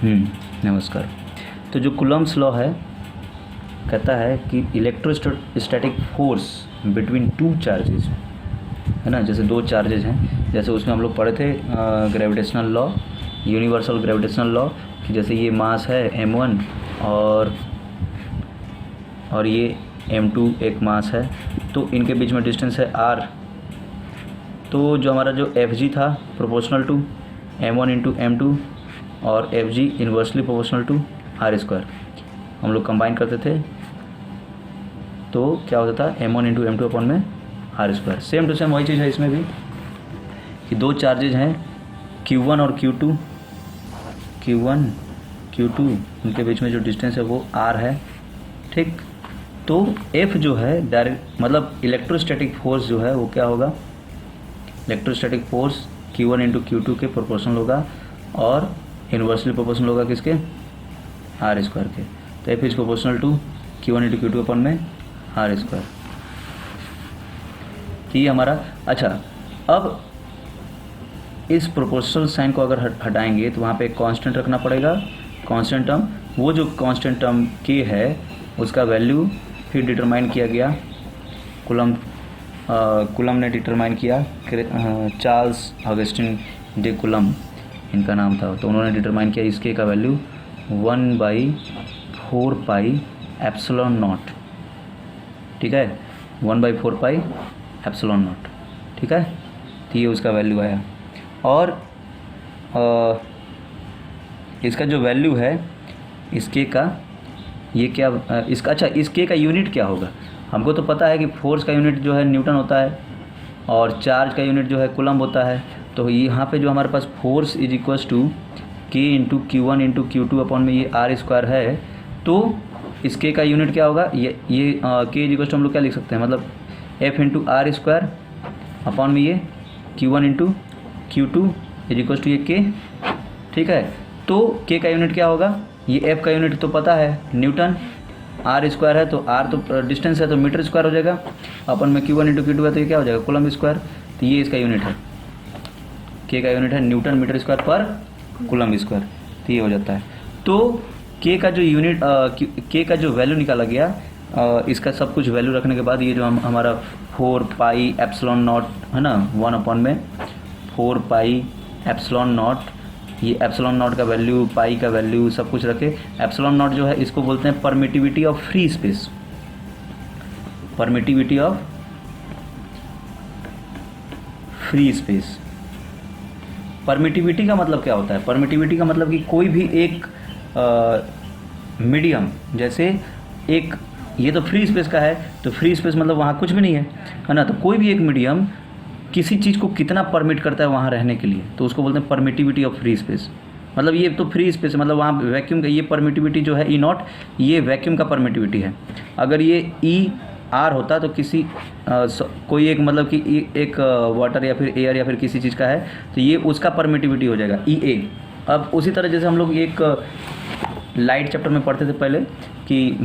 नमस्कार। तो जो कूलम्ब्स लॉ है कहता है कि electrostatic force between two charges, है ना, जैसे दो चार्जेज हैं, जैसे उसमें हम लोग पढ़े थे gravitational law, universal gravitational law, कि जैसे ये मास है m1 और ये m2 एक मास है, तो इनके बीच में डिस्टेंस है r। तो जो हमारा जो Fg था proportional to m1 into m2 और Fg inversely proportional to r², हम लोग कंबाइन करते थे तो क्या होता था m1 इंटू m2 अपॉन में r²। सेम टू सेम वही चीज़ है इसमें भी कि दो चार्जेज हैं q1 और q2, उनके बीच में जो डिस्टेंस है वो r है, ठीक। तो F जो है डायरेक्ट मतलब इलेक्ट्रोस्टैटिक फोर्स जो है वो क्या होगा, electrostatic force q1 into q2 के प्रोपोर्शनल होगा और इन्वर्सली प्रोपोर्शनल होगा किसके, r² के। तो F is proportional to q1 into q2 upon में r²। तो ये हमारा, अच्छा अब इस प्रोपोर्शनल साइन को अगर हटाएंगे तो वहाँ पे एक कांस्टेंट रखना पड़ेगा, कांस्टेंट टर्म। वो जो कांस्टेंट टर्म k है उसका वैल्यू फिर डिटरमाइन किया गया, कूलम ने डिटरमाइन किया, चार्ल्स ऑगस्टिन डे कूलम इनका नाम था। तो उन्होंने डिटरमाइन किया इसके का वैल्यू 1/4 पाई एप्सिलॉन नॉट, ठीक है, 1/4 पाई एप्सिलॉन नॉट, ठीक है। तो ये उसका वैल्यू आया। और इसका जो वैल्यू है इसके का, ये क्या इसका, अच्छा इस के का यूनिट क्या होगा, हमको तो पता है कि फोर्स का यूनिट जो है न्यूटन होता है और चार्ज का यूनिट जो है कूलम्ब होता है। तो यहाँ पे जो हमारे पास फोर्स इज इक्वल्स टू के into Q1 into Q2 upon में ये r² है। तो इस के का यूनिट क्या होगा, ये के इज इक्वल्स टू हम लोग क्या लिख सकते हैं, मतलब F इंटू r² अपॉन में ये Q1 into Q2 is equals to ये के, ठीक है। तो के का यूनिट क्या होगा, ये F का यूनिट तो पता है न्यूटन, r² है तो r तो डिस्टेंस है तो मीटर स्क्वायर हो जाएगा, अपन में Q1 इंटू Q2 है तो ये क्या हो जाएगा, कूलम्ब स्क्वायर। तो ये इसका यूनिट है, के का यूनिट है न्यूटन मीटर स्क्वायर पर कूलम्ब स्क्वायर। तो ये हो जाता है। तो के का जो यूनिट के का जो वैल्यू निकाला गया, इसका सब कुछ वैल्यू रखने के बाद ये जो हमारा 4 पाई एप्सिलॉन नॉट है ना, 1 अपॉन में 4 पाई एप्सिलॉन नॉट, ये एप्सिलॉन नॉट का वैल्यू, पाई का वैल्यू सब कुछ रखे। एप्सिलॉन नॉट जो है इसको बोलते हैं permittivity of free space, permittivity of free space. Permittivity का मतलब क्या होता है, परमिटिविटी का मतलब कि कोई भी एक मीडियम, जैसे एक ये तो फ्री स्पेस का है, तो फ्री स्पेस मतलब वहाँ कुछ भी नहीं है ना, तो कोई भी एक मीडियम किसी चीज़ को कितना परमिट करता है वहाँ रहने के लिए, तो उसको बोलते हैं परमिटिविटी ऑफ फ्री स्पेस। मतलब ये तो फ्री स्पेस है, मतलब वहाँ वैक्यूम का ये परमिटिविटी जो है E0, ये वैक्यूम का परमिटिविटी है। अगर ये ER होता तो किसी कोई एक मतलब कि एक वाटर या फिर एयर या फिर किसी चीज़ का है तो ये उसका परमिटिविटी हो जाएगा EA। अब उसी तरह जैसे हम लोग एक लाइट चैप्टर में पढ़ते थे पहले कि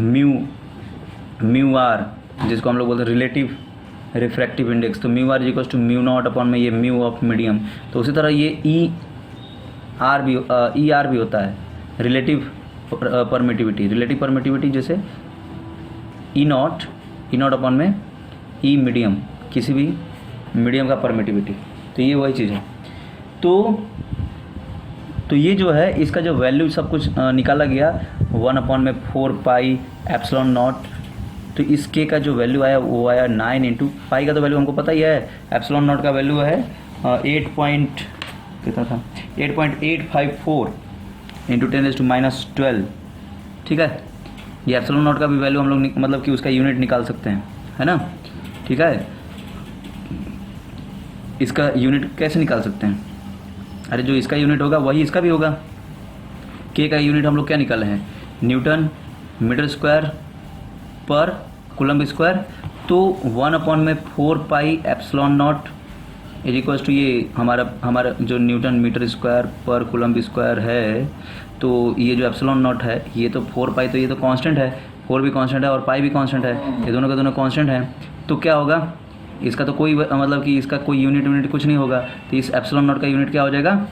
म्यू आर, जिसको हम लोग बोलते हैं रिलेटिव रिफ्रैक्टिव इंडेक्स, तो mu R is equals to μ0 upon में ये म्यू ऑफ मीडियम। तो उसी तरह ये ER भी होता है रिलेटिव परमिटिविटी, रिलेटिव परमिटिविटी जैसे E0 अपॉन में E मीडियम, किसी भी मीडियम का परमिटिविटी। तो ये वही चीज़ है। तो ये जो है इसका जो वैल्यू सब कुछ निकाला गया 1 अपॉन में 4 पाई एप्सिलॉन नॉट। तो इस के का जो वैल्यू आया वो आया 9 इंटू पाई का तो वैल्यू हमको पता ही है, एप्सिलॉन नॉट का वैल्यू है 8.854 इंटू 10⁻⁻12, ठीक है। ये एप्सिलॉन नॉट का भी वैल्यू हम लोग मतलब कि उसका यूनिट निकाल सकते हैं, है ना, ठीक है। इसका यूनिट कैसे निकाल सकते हैं, अरे जो इसका यूनिट होगा वही इसका भी होगा। के का यूनिट हम लोग क्या निकाले हैं, न्यूटन मीटर स्क्वायर पर कूलम्ब स्क्वायर। तो 1 अपॉन में 4 pi epsilon not is equals to ये हमारा जो न्यूटन मीटर स्क्वायर पर कूलम्ब स्क्वायर है। तो ये जो एप्सिलॉन नॉट है ये तो 4 पाई, तो ये तो कांस्टेंट है, 4 भी कांस्टेंट है और पाई भी कांस्टेंट है, ये दोनों के दोनों कांस्टेंट हैं। तो क्या होगा, इसका तो कोई मतलब कि इसका कोई यूनिट कुछ नहीं होगा। तो इस एप्सिलॉन नॉट का यूनिट क्या हो जाएगा,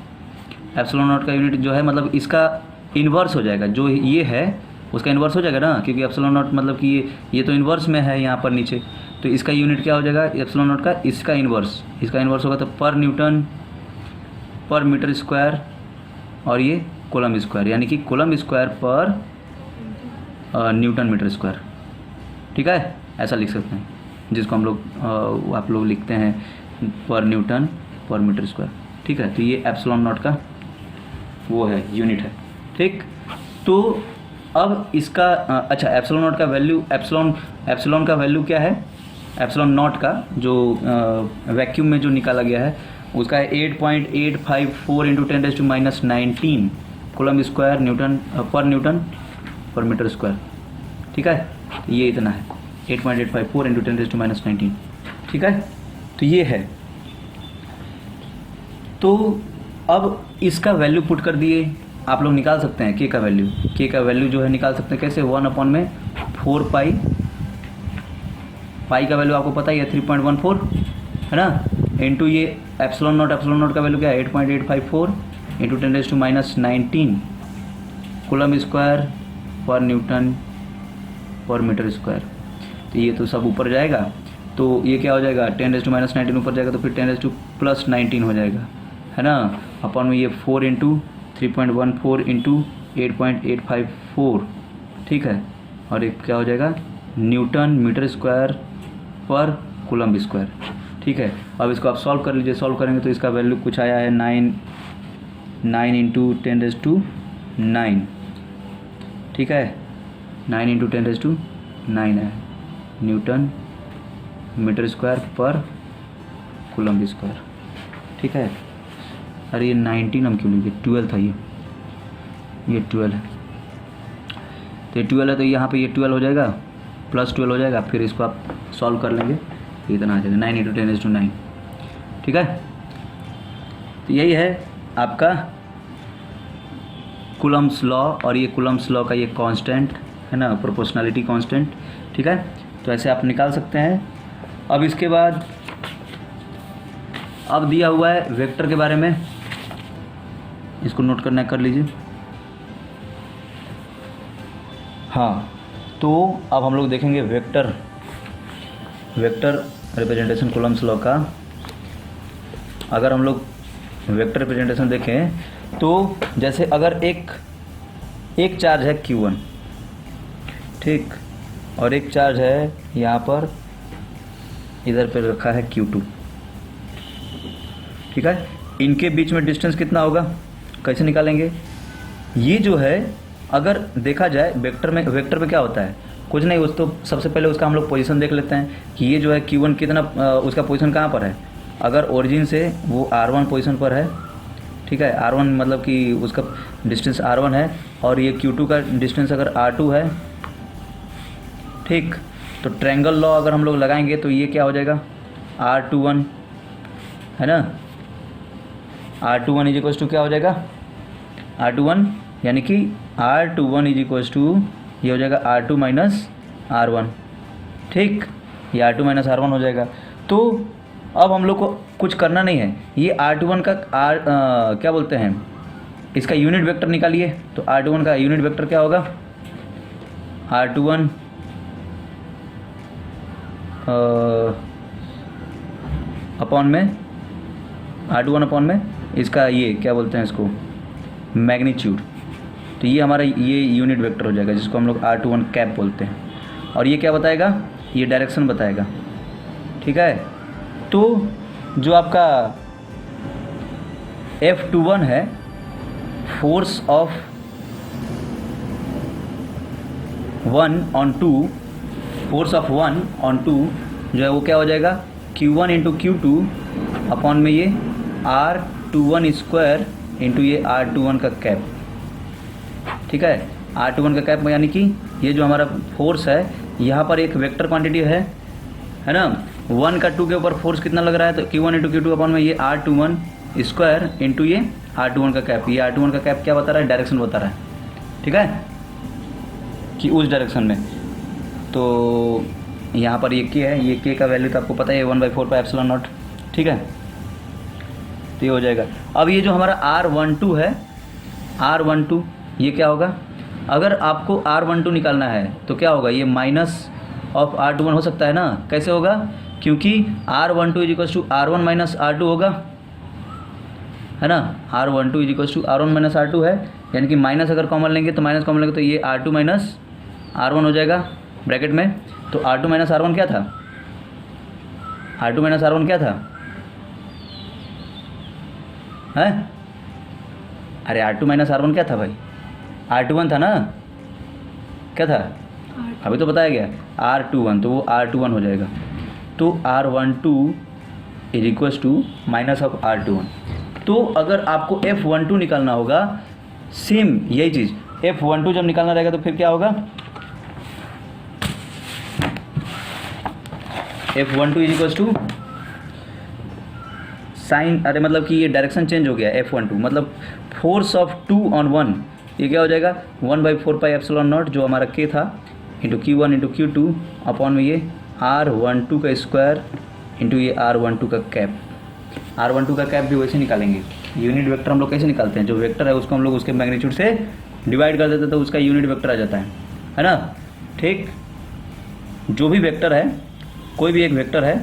एप्सिलॉन नॉट का यूनिट जो है मतलब इसका इन्वर्स हो जाएगा, जो ये है उसका इन्वर्स हो जाएगा ना, क्योंकि एप्सिलॉन नॉट मतलब कि ये तो इन्वर्स में है यहाँ पर नीचे, तो इसका यूनिट क्या हो जाएगा एप्सिलॉन नॉट का, इसका इन्वर्स होगा तो पर न्यूटन पर मीटर स्क्वायर और ये कूलम स्क्वायर, यानी कि कूलम स्क्वायर पर न्यूटन मीटर स्क्वायर। ठीक है, ऐसा लिख सकते हैं, जिसको हम लोग आप लोग लिखते हैं पर न्यूटन पर मीटर स्क्वायर। ठीक है, तो ये एप्सिलॉन नॉट का वो है, यूनिट है। ठीक, तो अब इसका अच्छा एप्सिलॉन नॉट का वैल्यू, एप्सिलॉन का वैल्यू क्या है, एप्सिलॉन नॉट का जो वैक्यूम में जो निकाला गया है उसका है 8.854 इंटू 10⁻⁻19 कूलम स्क्वायर न्यूटन पर मीटर स्क्वायर। ठीक है, तो ये इतना है 8.854 इंटू 10⁻⁻19। ठीक है, तो ये है। तो अब इसका वैल्यू पुट कर दिए, आप लोग निकाल सकते हैं के का वैल्यू जो है निकाल सकते हैं कैसे, 1/4 पाई, पाई का वैल्यू आपको पता ही है 3.14 है ना, इंटू ये एप्सिलॉन नॉट का वैल्यू क्या है 8.854 इंटू 10⁻⁻19 कूलम स्क्वायर पर न्यूटन पर मीटर स्क्वायर। तो ये तो सब ऊपर जाएगा, तो ये क्या हो जाएगा 10⁻⁻19 ऊपर जाएगा तो फिर 10⁻+19 हो जाएगा, है ना, अपन में ये 4 इंटू 3.14 इंटू 8.854। ठीक है, और एक क्या हो जाएगा न्यूटन मीटर स्क्वायर पर कूलम स्क्वायर। ठीक है, अब इसको आप सॉल्व कर लीजिए, सॉल्व करेंगे तो इसका वैल्यू कुछ आया है 9 इंटू 10⁻9। ठीक है, 9 इंटू 10⁻9 है न्यूटन मीटर स्क्वायर पर कूलम स्क्वायर। ठीक है, अरे ये 19 हम क्यों लिखे, 12 था ये 12 है, तो ये 12 है, तो यहाँ पे ये 12 हो जाएगा +12 हो जाएगा, फिर इसको आप सॉल्व कर लेंगे तो इतना आ जाएगा 9 इंटू 10⁻9। ठीक है, तो यही है आपका कूलम्स लॉ, और ये कूलम्स लॉ का ये कांस्टेंट है ना, प्रोपोर्शनलिटी कांस्टेंट। ठीक है, तो ऐसे आप निकाल सकते हैं। अब इसके बाद अब दिया हुआ है वेक्टर के बारे में, इसको नोट करना कर लीजिए। हाँ, तो अब हम लोग देखेंगे वेक्टर रिप्रेजेंटेशन कूलम्स लॉ का। अगर हम लोग वेक्टर रिप्रेजेंटेशन देखें तो जैसे अगर एक चार्ज है Q1, ठीक, और एक चार्ज है यहाँ पर इधर पे रखा है Q2। ठीक है, इनके बीच में डिस्टेंस कितना होगा, कैसे निकालेंगे, ये जो है अगर देखा जाए वेक्टर में क्या होता है, कुछ नहीं, उस तो सबसे पहले उसका हम लोग पोजीशन देख लेते हैं कि ये जो है Q1 कितना उसका पोजीशन कहाँ पर है। अगर ओरिजिन से वो R1 पोजीशन पर है, ठीक है, R1 मतलब कि उसका डिस्टेंस R1 है, और ये Q2 का डिस्टेंस अगर R2 है, ठीक, तो ट्रायंगल लॉ अगर हम लोग लगाएंगे तो ये क्या हो जाएगा R21, है ना, R21 इज इक्वल्स टू क्या हो जाएगा R21, यानी कि R21 इज इक्वल्स टू ये हो जाएगा R2 माइनस R1। ठीक, ये R2 माइनस R1 हो जाएगा। तो अब हम लोग को कुछ करना नहीं है, ये R21 का क्या बोलते हैं, इसका यूनिट वेक्टर निकालिए। तो R21 का यूनिट वेक्टर क्या होगा, R21 अपॉन में R21 अपॉन में इसका ये क्या बोलते हैं इसको मैग्नीट्यूड। तो ये हमारा ये यूनिट वेक्टर हो जाएगा, जिसको हम लोग R21 कैप बोलते हैं, और ये क्या बताएगा, ये डायरेक्शन बताएगा। ठीक है, तो जो आपका F21 है, force of 1 on 2, force of 1 on 2 जो है वो क्या हो जाएगा Q1 इंटू Q2 अपॉन में ये R21 स्क्वायर इंटू ये R21 का कैप। ठीक है, R21 का कैप यानी कि ये जो हमारा फोर्स है, यहाँ पर एक वेक्टर क्वांटिटी है ना, 1 का 2 के ऊपर फोर्स कितना लग रहा है, तो Q1 इंटू Q2 अपॉन में ये R21 स्क्वायर इंटू ये R21 का कैप। ये R21 का कैप क्या बता रहा है, डायरेक्शन बता रहा है। ठीक है, कि उस डायरेक्शन में, तो यहाँ पर ये K है, ये K का वैल्यू तो आपको पता है 1/4 पाई एप्सिलॉन नॉट। ठीक है, तो ये हो जाएगा। अब ये जो हमारा R12 है, R12 ये क्या होगा, अगर आपको R12 निकालना है तो क्या होगा, ये माइनस ऑफ R21 हो सकता है ना, कैसे होगा, क्योंकि R12 is equals to R1 minus R2 होगा, है ना, R12 is equals to R1 minus R2 है, यानी कि माइनस अगर कॉमन लेंगे तो माइनस कॉमन लेंगे तो ये R2 माइनस R1 हो जाएगा ब्रैकेट में। तो R2 माइनस R1 क्या था, R2 माइनस R1 क्या था, है, अरे R2 माइनस R1 क्या था भाई, R21 था ना, क्या था, अभी तो बताया गया R21, तो वो R21 हो जाएगा। तो R12 is equals to minus of R21। तो अगर आपको F12 निकालना होगा, सेम यही चीज़, F12 जब निकालना रहेगा तो फिर क्या होगा, F12 is equals to sign, अरे मतलब कि ये डायरेक्शन चेंज हो गया, F12 मतलब फोर्स ऑफ 2 on 1, ये क्या हो जाएगा 1/4πε0 जो हमारा K था into Q1 into Q2 upon में ये R12 का स्क्वायर इंटू ये R12 का कैप। R12 का कैप भी वैसे निकालेंगे, यूनिट वेक्टर हम लोग कैसे निकालते हैं, जो वेक्टर है उसको हम लोग उसके मैग्नीट्यूड से डिवाइड कर देते हैं तो उसका यूनिट वेक्टर आ जाता है ना। ठीक, जो भी वेक्टर है, कोई भी एक वेक्टर है,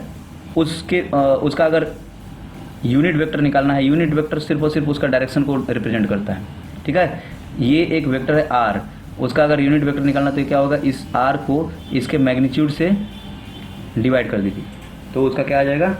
उसका अगर यूनिट वेक्टर निकालना है, यूनिट वेक्टर सिर्फ और सिर्फ उसका डायरेक्शन को रिप्रेजेंट करता है। ठीक है, ये एक वेक्टर है R, उसका अगर यूनिट वेक्टर निकालना तो क्या होगा, इस R को इसके मैग्नीट्यूड से डिवाइड कर दीजिए तो उसका क्या आ जाएगा,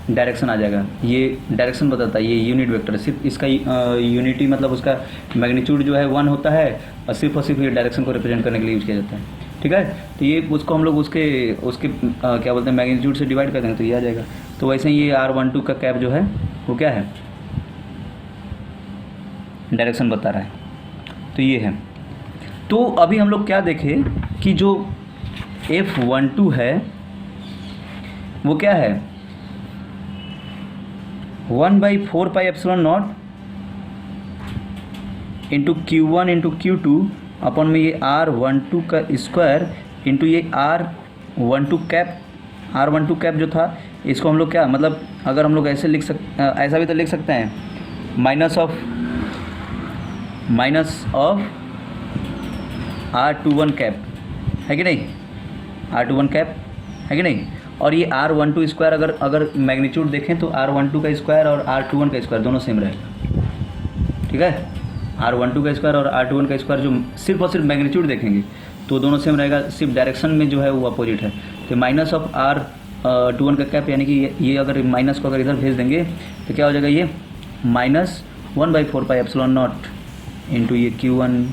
डायरेक्शन आ जाएगा। ये डायरेक्शन बताता है, ये यूनिट वेक्टर, सिर्फ इसका यूनिटी मतलब उसका मैग्नीट्यूड जो है 1 होता है और सिर्फ ये डायरेक्शन को रिप्रेजेंट करने के लिए यूज किया जाता है। ठीक है, तो ये उसको हम लोग उसके क्या बोलते हैं मैग्नीट्यूड से डिवाइड कर देंगे तो ये आ जाएगा। तो वैसे ही ये R12 का कैप जो है वो क्या है, डायरेक्शन बता रहा है, तो ये है। तो अभी हम लोग क्या देखें कि जो F12 है वो क्या है, 1/4πε0 into Q1 into Q2 upon में ये R12 का स्क्वायर इंटू ये R12 कैप। R12 कैप जो था इसको हम लोग क्या मतलब, अगर हम लोग ऐसे ऐसा भी तो लिख सकते हैं, माइनस ऑफ R21 कैप, है कि नहीं, R21 कैप है कि नहीं। और ये R12 स्क्वायर अगर मैग्नीट्यूड देखें तो R12 का स्क्वायर और R21 का स्क्वायर दोनों सेम रहेगा। ठीक है, R12 का स्क्वायर और R21 का स्क्वायर जो सिर्फ और सिर्फ मैग्नीट्यूड देखेंगे तो दोनों सेम रहेगा, सिर्फ डायरेक्शन में जो है वो अपोजिट है। तो माइनस ऑफ R21 का कैप, यानी कि ये अगर माइनस को अगर इधर भेज देंगे तो क्या हो जाएगा, ये माइनस 1/4πε0 इंटू ये Q1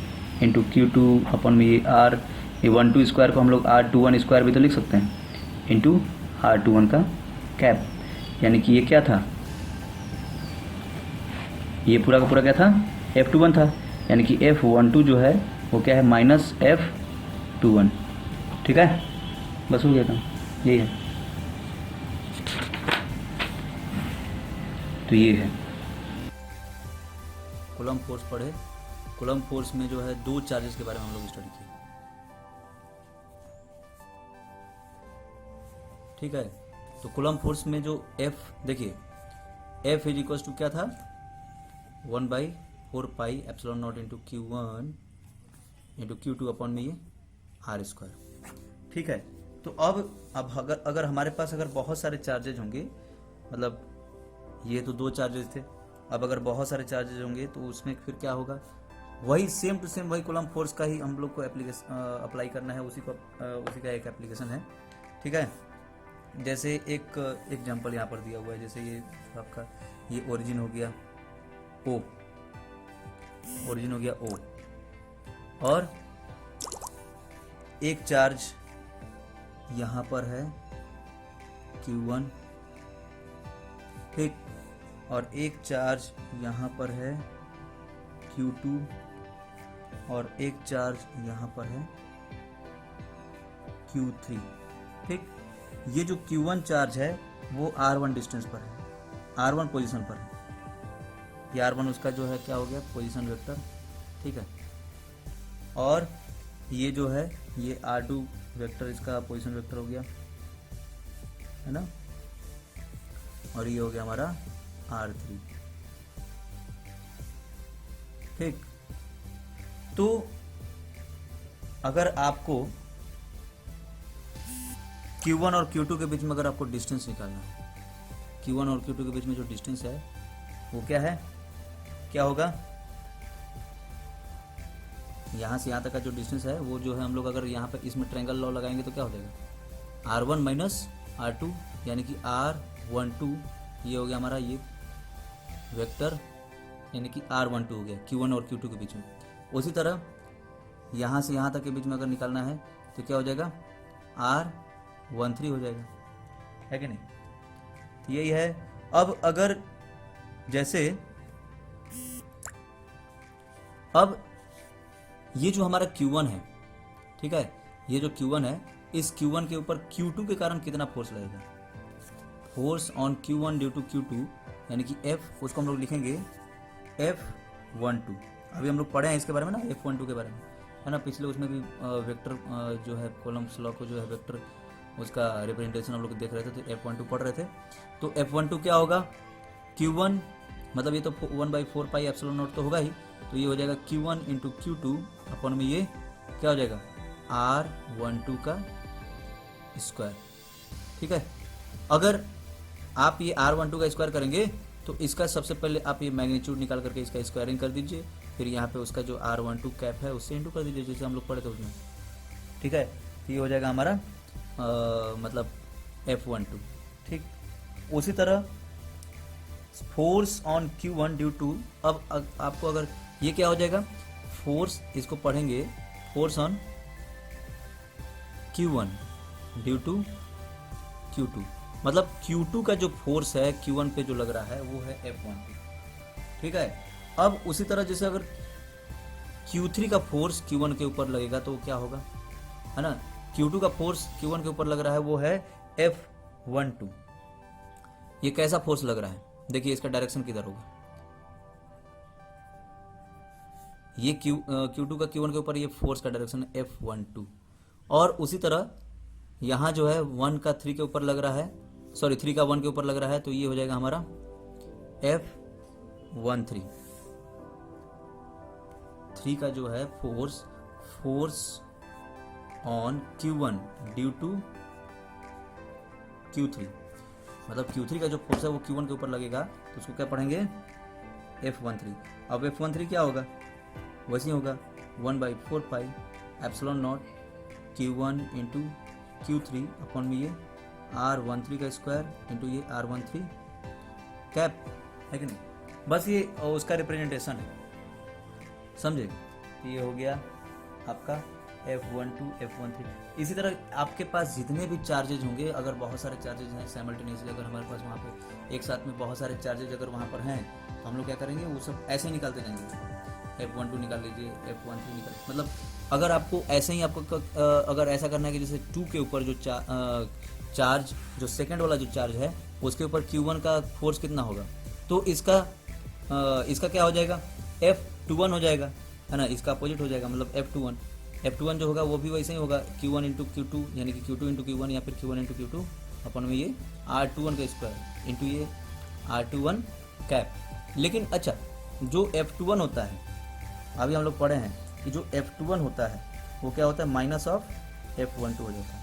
इंटू Q2 अपॉन में ये ये 12 स्क्वायर को हम लोग R21 स्क्वायर भी तो लिख सकते हैं इंटू R21 का कैप, यानी कि ये क्या था, ये पूरा का पूरा क्या था, F21 था, यानी कि F12 जो है वो क्या है, माइनस F21। ठीक है, बस हो गया काम, यही है। तो ये है कूलम्ब फोर्स पढ़े। कूलम्ब फोर्स में जो है दो चार्जेस के बारे में हम लोग स्टडी किए। ठीक है, तो कूलम्ब फोर्स में जो F देखिए, F इज इक्वल्स टू क्या था, 1/4πε0 into Q1 into Q2 upon में ये R स्क्वायर। ठीक है, तो अब अगर हमारे पास अगर बहुत सारे चार्जेज होंगे, मतलब ये तो दो चार्जेज थे, अब अगर बहुत सारे चार्जेज होंगे तो उसमें फिर क्या होगा, वही सेम टू सेम वही कूलम्ब फोर्स का ही हम लोग को अप्लाई करना है, उसी का एक एप्लीकेशन है। ठीक है, जैसे एक एग्जांपल यहाँ पर दिया हुआ है, जैसे ये आपका ये ओरिजिन हो गया O, ओरिजिन हो गया O, और एक चार्ज यहाँ पर है Q1, ठीक, और एक चार्ज यहाँ पर है Q2 और एक चार्ज यहाँ पर है Q3। ठीक, ये जो Q1 चार्ज है वो R1 डिस्टेंस पर है, R1 पोजीशन पर है, ये R1 उसका जो है क्या हो गया, पोजीशन वेक्टर। ठीक है, और ये जो है ये R2 वेक्टर इसका पोजीशन वेक्टर हो गया, है ना, और ये हो गया हमारा R3। ठीक, तो अगर आपको Q1 और Q2 के बीच में अगर आपको डिस्टेंस निकालना है, Q1 और Q2 के बीच में जो डिस्टेंस है वो क्या है, क्या होगा, यहाँ से यहाँ तक का जो डिस्टेंस है वो जो है हम लोग अगर यहाँ पे इसमें ट्रायंगल लॉ लगाएंगे तो क्या हो जाएगा, R1 माइनस R2 यानी कि R12, ये हो गया हमारा ये वेक्टर, यानी कि R12 हो गया Q1 और Q2 के बीच में। उसी तरह यहाँ से यहाँ तक के बीच में अगर निकालना है तो क्या हो जाएगा, R13 हो जाएगा, है कि नहीं। तो यही है। अब अगर जैसे अब ये जो हमारा Q1 है, ठीक है, ये जो Q1 है, इस Q1 के ऊपर Q2 के कारण कितना फोर्स लगेगा, force on Q1 due to Q2 यानी कि F, उसको हम लोग लिखेंगे F12। अभी हम लोग पढ़े हैं इसके बारे में ना, F12 के बारे में, है ना, पिछले उसमें भी वेक्टर जो है कॉलम्स लॉ को जो है वेक्टर उसका रिप्रेजेंटेशन हम लोग देख रहे थे, तो F12 पढ़ रहे थे। तो F12 क्या होगा, Q1 मतलब ये तो 1/4 पाई एप्सिलॉन नॉट तो होगा ही, तो ये हो जाएगा Q1 इंटू Q2 अपन में ये क्या हो जाएगा, R12 का स्क्वायर, ठीक है। अगर आप ये R12 का स्क्वायर करेंगे तो इसका सबसे पहले आप ये मैग्नीट्यूड निकाल करके इसका स्क्वायरिंग कर दीजिए, फिर यहाँ पे उसका जो R12 कैप है उससे इंटू कर दीजिए, जैसे हम लोग पढ़े थे उसमें, ठीक है। ये हो जाएगा हमारा मतलब F12, ठीक। उसी तरह force on Q1 due to, अब आपको अगर ये क्या हो जाएगा, फोर्स, इसको पढ़ेंगे force on Q1 due to Q2, मतलब Q2 का जो फोर्स है Q1 पे जो लग रहा है वो है F12, ठीक है। अब उसी तरह जैसे अगर Q3 का फोर्स Q1 के ऊपर लगेगा तो क्या होगा, है ना, Q2 का फोर्स Q1 के ऊपर लग रहा है वो है F12। ये कैसा फोर्स लग रहा है, देखिए इसका डायरेक्शन किधर होगा, ये Q2 का Q1 के ऊपर ये फोर्स का डायरेक्शन है F12। और उसी तरह यहाँ जो है 1 का 3 के ऊपर लग रहा है, सॉरी 3 का 1 के ऊपर लग रहा है, तो ये हो जाएगा हमारा F13। 3 का जो है force on Q1 due to Q3, मतलब Q3 का जो फोर्स है वो Q1 के ऊपर लगेगा तो उसको क्या पढ़ेंगे, F13। अब F13 क्या होगा, वैसे ही होगा 1/4 पाई epsilon not Q1 into Q3 अपन में ये R13 का स्क्वायर इंटू ये R13 कैप, है कि नहीं। बस ये उसका रिप्रेजेंटेशन है, समझे। ये हो गया आपका F12 F13। इसी तरह आपके पास जितने भी चार्जेज होंगे, अगर बहुत सारे चार्जेज हैं साइमल्टेनियसली, अगर हमारे पास वहाँ पे एक साथ में बहुत सारे चार्जेज अगर वहाँ पर हैं तो हम लोग क्या करेंगे, वो सब ऐसे ही निकालते जाएंगे। F12 निकाल लीजिए, F13 निकाल, मतलब अगर आपको ऐसे ही आपको अगर ऐसा करना है कि जैसे 2 के ऊपर जो चार्ज जो सेकेंड वाला जो चार्ज है उसके ऊपर Q1 का फोर्स कितना होगा, तो इसका क्या हो जाएगा, F21 हो जाएगा, है ना, इसका अपोजिट हो जाएगा, मतलब F21 जो होगा वो भी वैसे ही होगा Q1 इंटू Q2 यानी कि Q2 इंटू Q1 या फिर Q1 इंटू Q2 अपन में ये R21 का स्क्वायर इंटू ये R21 कैप। लेकिन अच्छा, जो F21 होता है, अभी हम लोग पढ़े हैं कि जो F21 होता है वो क्या होता है, माइनस ऑफ F12 हो जाता है,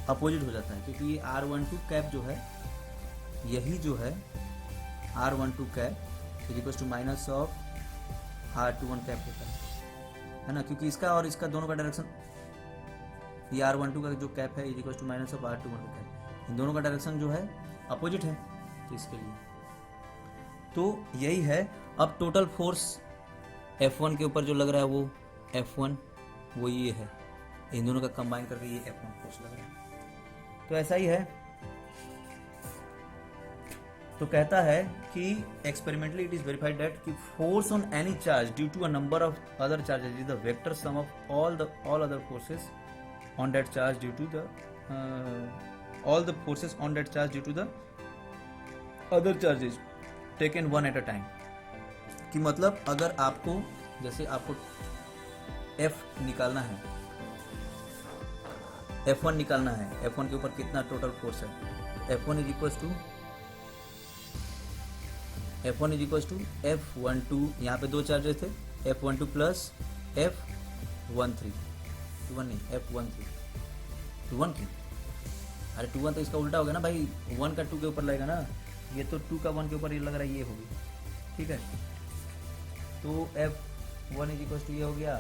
अपोजिट हो जाता है, क्योंकि ये R12 कैप जो है, यही जो है R12 cap is equal to minus of R21 cap होता है ना, क्योंकि इसका और इसका दोनों का डायरेक्शन, ये R12 का जो कैप है is equal to minus of R21 का कैप, इन दोनों का डायरेक्शन जो है अपोजिट है, तो इसके लिए तो यही है। अब टोटल फोर्स F1 के ऊपर जो लग रहा है वो F1 वो ये है, इन दोनों का कंबाइन करके ये F1 फोर्स लग रहा है, तो ऐसा ही है। तो कहता है कि experimentally it is verified that कि force on any charge due to a number of other charges is the vector sum of all other forces on that charge due to the all the forces on that charge due to the other charges taken one at a time. कि मतलब अगर आपको जैसे आपको F निकालना है, F1 निकालना है, F1 के ऊपर कितना टोटल फोर्स है, F1 is equal to F12, यहाँ पे दो चार्जेस थे, F12 प्लस F F13 21 नहीं F13 21 क्यों? अरे 21 तो इसका उल्टा हो गया ना भाई, 1 का 2 के ऊपर लगेगा ना, ये तो 2 का 1 के ऊपर ये लग रहा है, ये होगी, ठीक है। तो F1 इज इक्वल टू ये हो गया।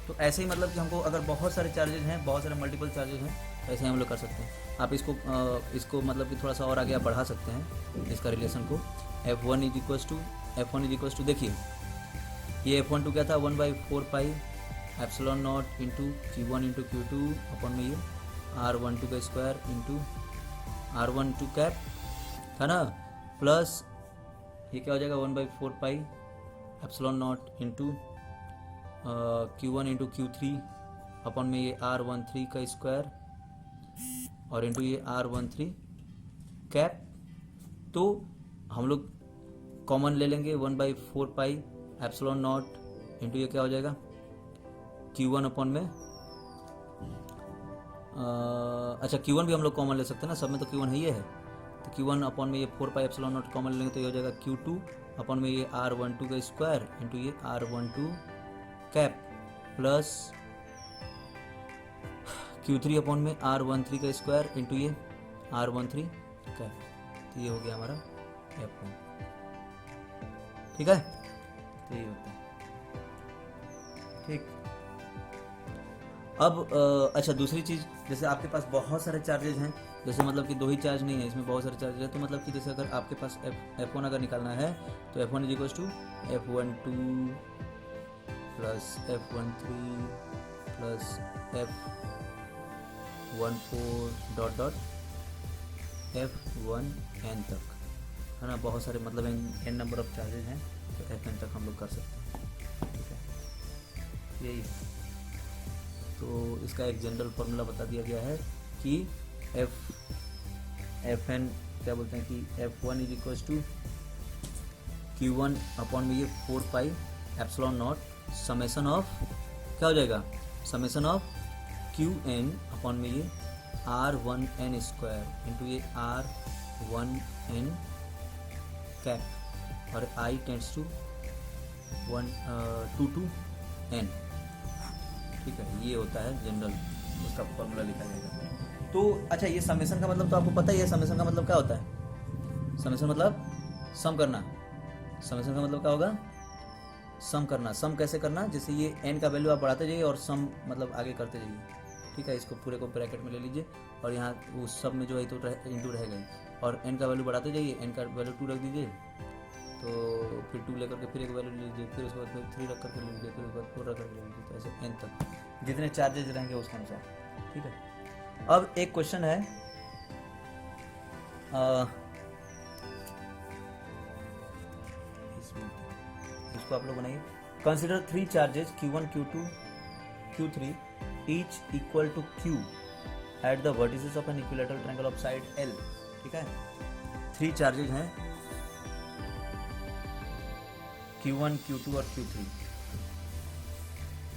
तो ऐसे ही मतलब कि हमको अगर बहुत सारे चार्जेज हैं, बहुत सारे मल्टीपल चार्जेज हैं, ऐसे हम लोग कर सकते हैं। आप इसको मतलब कि थोड़ा सा और आगे आप बढ़ा सकते हैं इसका रिलेशन को। F1 इज इक्वल टू देखिए ये F12 क्या था, 1/4 पाई epsilon not into Q1 into Q2 upon में ये R12 का स्क्वायर इंटू R12 कैप था ना, प्लस ये क्या हो जाएगा 1/4 पाई epsilon not into Q1 into Q3 अपन में ये R13 का स्क्वायर और इंटू ये R13 कैप। तो हम लोग कॉमन ले लेंगे 1/4 पाई एप्सिलॉन नॉट इंटू ये क्या हो जाएगा Q1 अपन में अच्छा Q1 भी हम लोग कॉमन ले सकते हैं ना, सब में तो Q1 है, ये है, तो Q1 अपन में ये 4 पाई एप्सिलॉन नॉट कॉमन लेंगे तो ये हो जाएगा Q2 अपन में ये R12 का स्क्वायर इंटू ये R12 कैप प्लस Q3 अपन में R13 का स्क्वायर इंटू ये R13 कैप। तो ये हो गया हमारा F1, ठीक है। तो ये होता है, ठीक। अब अच्छा दूसरी चीज़, जैसे आपके पास बहुत सारे चार्जेज हैं, जैसे मतलब कि 2 ही चार्ज नहीं है, इसमें बहुत सारे चार्जेज है, तो मतलब कि जैसे अगर आपके पास F1 अगर निकालना है तो F1 is equal to F12 plus F13 plus F14 dot dot F1n तक, है ना। बहुत सारे मतलब n नंबर ऑफ चार्जेज हैं, तो Fn तक हम लोग कर सकते हैं, ठीक है। यही तो इसका एक जनरल फार्मूला बता दिया गया है कि Fn क्या बोलते हैं कि F1 is equal to Q1 upon में ये 4 pi epsilon not summation of क्या हो जाएगा, समेसन ऑफ Qn अपॉन में ये R1n स्क्वायर इंटू ये R1n कैप और I tends to 2 to n, ठीक है। ये होता है जनरल, उसका फॉर्मूला लिखा जाएगा। तो अच्छा ये समेशन का मतलब तो आपको पता ही है, समेशन का मतलब क्या होता है, समेशन मतलब सम करना, समेशन का मतलब क्या होगा, सम करना। सम कैसे करना, जैसे ये n का वैल्यू आप बढ़ाते जाइए और सम मतलब आगे करते जाइए, ठीक है। इसको पूरे को ब्रैकेट में ले लीजिए और यहाँ उस सब में जो है तो इंटू रहेगा ही, और n का वैल्यू बढ़ाते जाइए, n का वैल्यू 2 रख दीजिए, तो फिर 2 लेकर के फिर एक वैल्यू ले लीजिए, फिर उसके बाद फिर 3 रख करके ले लीजिए, फिर उसके बाद 4 रख करके ले लीजिए, तो ऐसे n तक जितने चार्जेज रहेंगे उसके अनुसार, ठीक है। अब एक क्वेश्चन है, इसको आप लोग बनाइए। Consider 3 charges Q1 Q2 Q3 each equal to Q at the vertices of an equilateral triangle of side L, ठीक है। 3 चार्जेज हैं Q1 Q2 और Q3,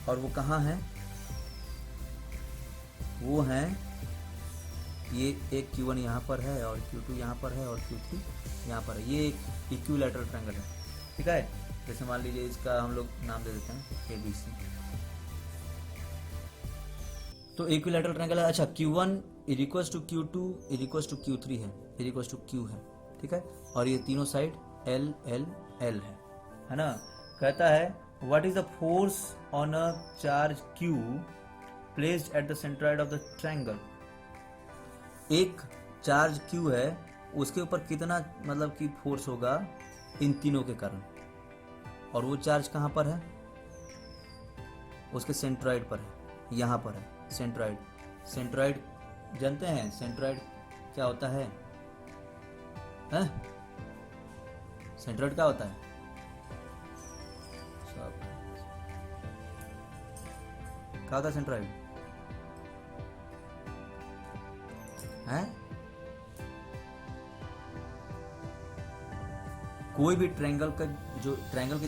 और वो कहाँ हैं, वो हैं ये एक Q1 यहाँ पर है और Q2 यहाँ पर है और Q3 यहाँ पर है, ये एक इक्विलैटरल ट्रायंगल है, ठीक है। जैसे मान लीजिए इसका हम लोग नाम दे देते हैं ABC, तो इक्विलैटरल ट्रायंगल है। अच्छा Q1 is equals to Q2 is equals to Q3 है, इज इक्वल्स टू Q है, ठीक है। और ये तीनों साइड L L L है ना। कहता है what is the force on a charge Q placed at the centroid of the triangle. एक चार्ज Q है, उसके ऊपर कितना मतलब कि फोर्स होगा इन तीनों के कारण, और वो चार्ज कहाँ पर है, उसके सेंट्रॉइड पर है, यहाँ पर है सेंट्रॉइड। सेंट्रॉइड जानते हैं सेंट्रॉइड क्या होता है, हैं? सेंट्रॉइड क्या होता है, क्या होता है सेंट्रॉइड है? कोई भी ट्रायंगल के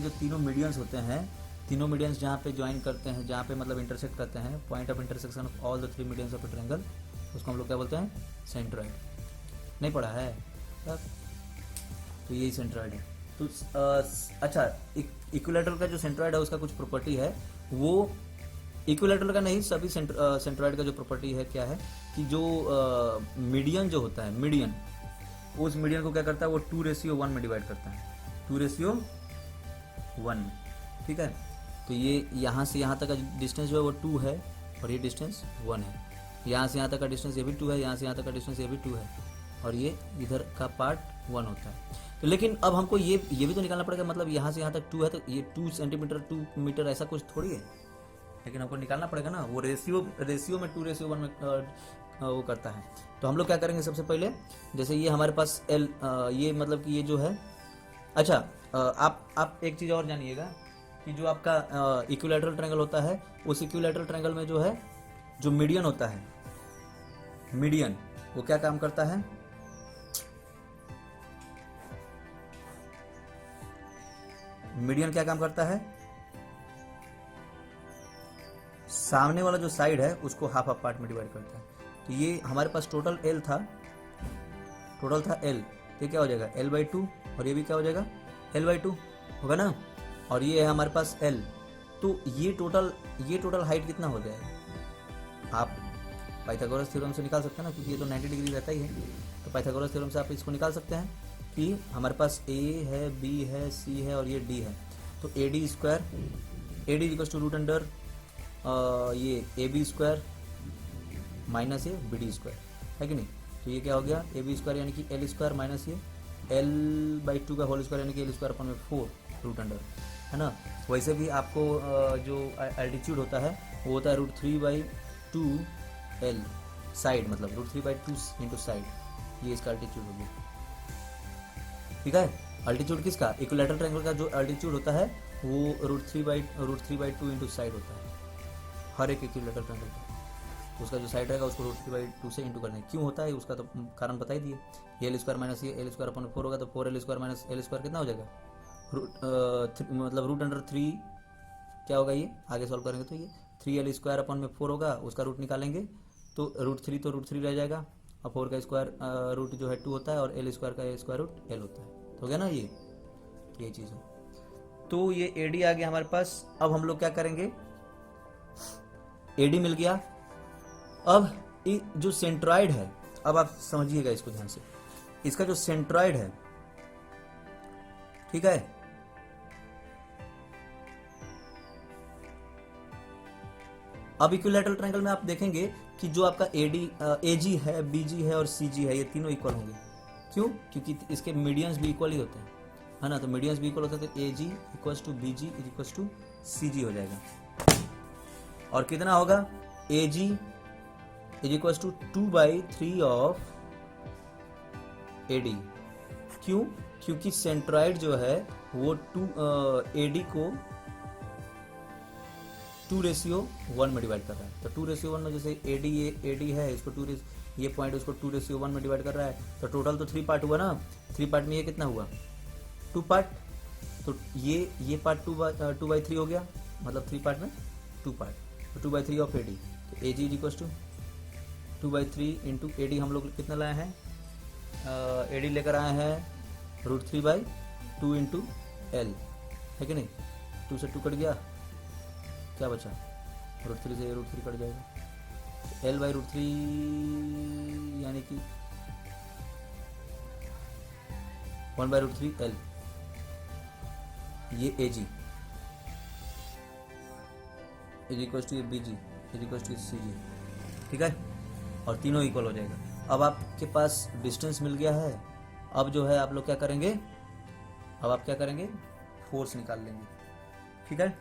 जो तीनों मीडियंस होते हैं, तीनों मीडियंस जहाँ पे ज्वाइन करते हैं, जहाँ पे मतलब इंटरसेक्ट करते हैं, point of intersection of all the 3 medians of a triangle, उसको हम लोग क्या बोलते हैं, सेंट्रॉइड। नहीं पढ़ा है सब, तो यही सेंट्रॉइड है। तो अच्छा इक्विलैटरल का जो सेंट्रॉइड है उसका कुछ प्रॉपर्टी है, वो इक्विलैटरल का नहीं, सभी सेंट्रॉइड का जो प्रॉपर्टी है क्या है कि जो मीडियन जो होता है, मीडियन, उस मीडियन को क्या करता है वो 2:1 में डिवाइड करता है, 2:1 में, ठीक है। तो ये यहाँ से यहाँ तक का डिस्टेंस जो है वो 2 है और ये डिस्टेंस 1 है, यहाँ से यहाँ तक का डिस्टेंस ये भी 2 है, यहाँ से यहाँ तक का डिस्टेंस ये भी 2 है और ये इधर का पार्ट 1 होता है। तो लेकिन अब हमको ये भी तो निकालना पड़ेगा, मतलब यहाँ से यहाँ तक 2 है तो ये 2 सेंटीमीटर 2 मीटर ऐसा कुछ थोड़ी है, लेकिन हमको निकालना पड़ेगा ना, वो रेशियो में 2:1 में वो करता है। तो हम लोग क्या करेंगे सबसे पहले, जैसे ये हमारे पास एल, ये मतलब कि ये जो है, अच्छा आप एक चीज़ और जानिएगा कि जो आपका इक्विलैटरल ट्रायंगल होता है, उस इक्विलैटरल ट्रायंगल में जो है जो मीडियन होता है, मीडियन वो क्या काम करता है, मीडियन क्या काम करता है, सामने वाला जो साइड है उसको हाफ हाफ पार्ट में डिवाइड करता है। तो ये हमारे पास टोटल एल था, टोटल था एल, ये क्या हो जाएगा L/2 और ये भी क्या हो जाएगा L/2 होगा ना, और ये है हमारे पास एल। तो ये टोटल हाइट कितना हो जाएगा, आप पाइथागोरस थ्योरम से निकाल सकते हैं ना, क्योंकि ये तो 90 डिग्री रहता ही है। तो पाइथागोरस थ्योरम से आप इसको निकाल सकते हैं कि हमारे पास ए है, बी है, सी है और ये डी है। तो AD² AD equals to root under ये AB² माइनस ये BD² है कि नहीं। तो ये क्या हो गया AB² यानी कि L² माइनस ये L/2 का होल स्क्वायर यानी कि L²/4 रूट अंडर, है ना। वैसे भी आपको जो एल्टीट्यूड होता है वो होता है √3/2 L साइड, मतलब √3/2 इंटू साइड, ये इसका एल्टीट्यूड हो गया, ठीक है। एल्टीट्यूड किसका, इक्विलैटरल ट्रायंगल का जो एल्टीट्यूड होता है वो √3/2 इंटू साइड होता है हर एक इक्विलैटरल ट्रायंगल का। उसका जो साइड रहेगा उसको √3/2 से इंटू करना है। क्यों होता है उसका तो कारण बता ही दिए, ये L² माइनस ये L²/4 होगा, तो 4L² माइनस L² कितना हो जाएगा मतलब √3 क्या होगा, ये आगे सॉल्व करेंगे तो ये 3L²/4 होगा, उसका रूट निकालेंगे तो √3 तो √3 रह जाएगा और 4 का स्क्वायर रूट जो है 2 होता है और L² का स्क्वायर रूट L होता है, तो हो गया ना ये चीज़ है। तो ये AD आ गया हमारे पास। अब हम लोग क्या करेंगे, AD मिल गया। अब जो सेंट्रॉइड है, अब आप समझिएगा इसको ध्यान से, इसका जो सेंट्रॉइड है, ठीक है, अब इक्विलैटरल ट्रायंगल में आप देखेंगे कि जो आपका AG है, BG है और CG है, ये तीनों इक्वल होंगे। क्यों, क्योंकि इसके मीडियंस भी इक्वल ही होते हैं, है ना। तो मीडियंस भी इक्वल होते हैं, तो AG equals to BG equals to CG हो जाएगा। और कितना होगा, AG is equals to 2/3 of AD। क्यों, क्योंकि सेंट्रॉइड जो है वो AD को 2:1 में डिवाइड कर रहा है। तो 2:1 में जैसे AD है, इसको ये पॉइंट उसको 2:1 में डिवाइड कर रहा है, तो टोटल तो 3 पार्ट हुआ ना, 3 पार्ट में ये कितना हुआ 2 पार्ट, तो ये पार्ट 2/3 हो गया, मतलब 3 पार्ट में 2 पार्ट, तो 2/3 ऑफ AD। तो AG is equals to 2/3 into AD हम लोग कितना लाए हैं, AD लेकर आए हैं √3/2 इंटू L, है कि नहीं। 2 से 2 कट गया, क्या बचा, √3 से √3 कट जाएगा, L/√3 यानी कि 1/√3 L, ये AG is equal to BG is equal to CG, ठीक है। और तीनों इक्वल हो जाएगा। अब आपके पास डिस्टेंस मिल गया है। अब जो है आप लोग क्या करेंगे, अब आप क्या करेंगे, फोर्स निकाल लेंगे, ठीक है।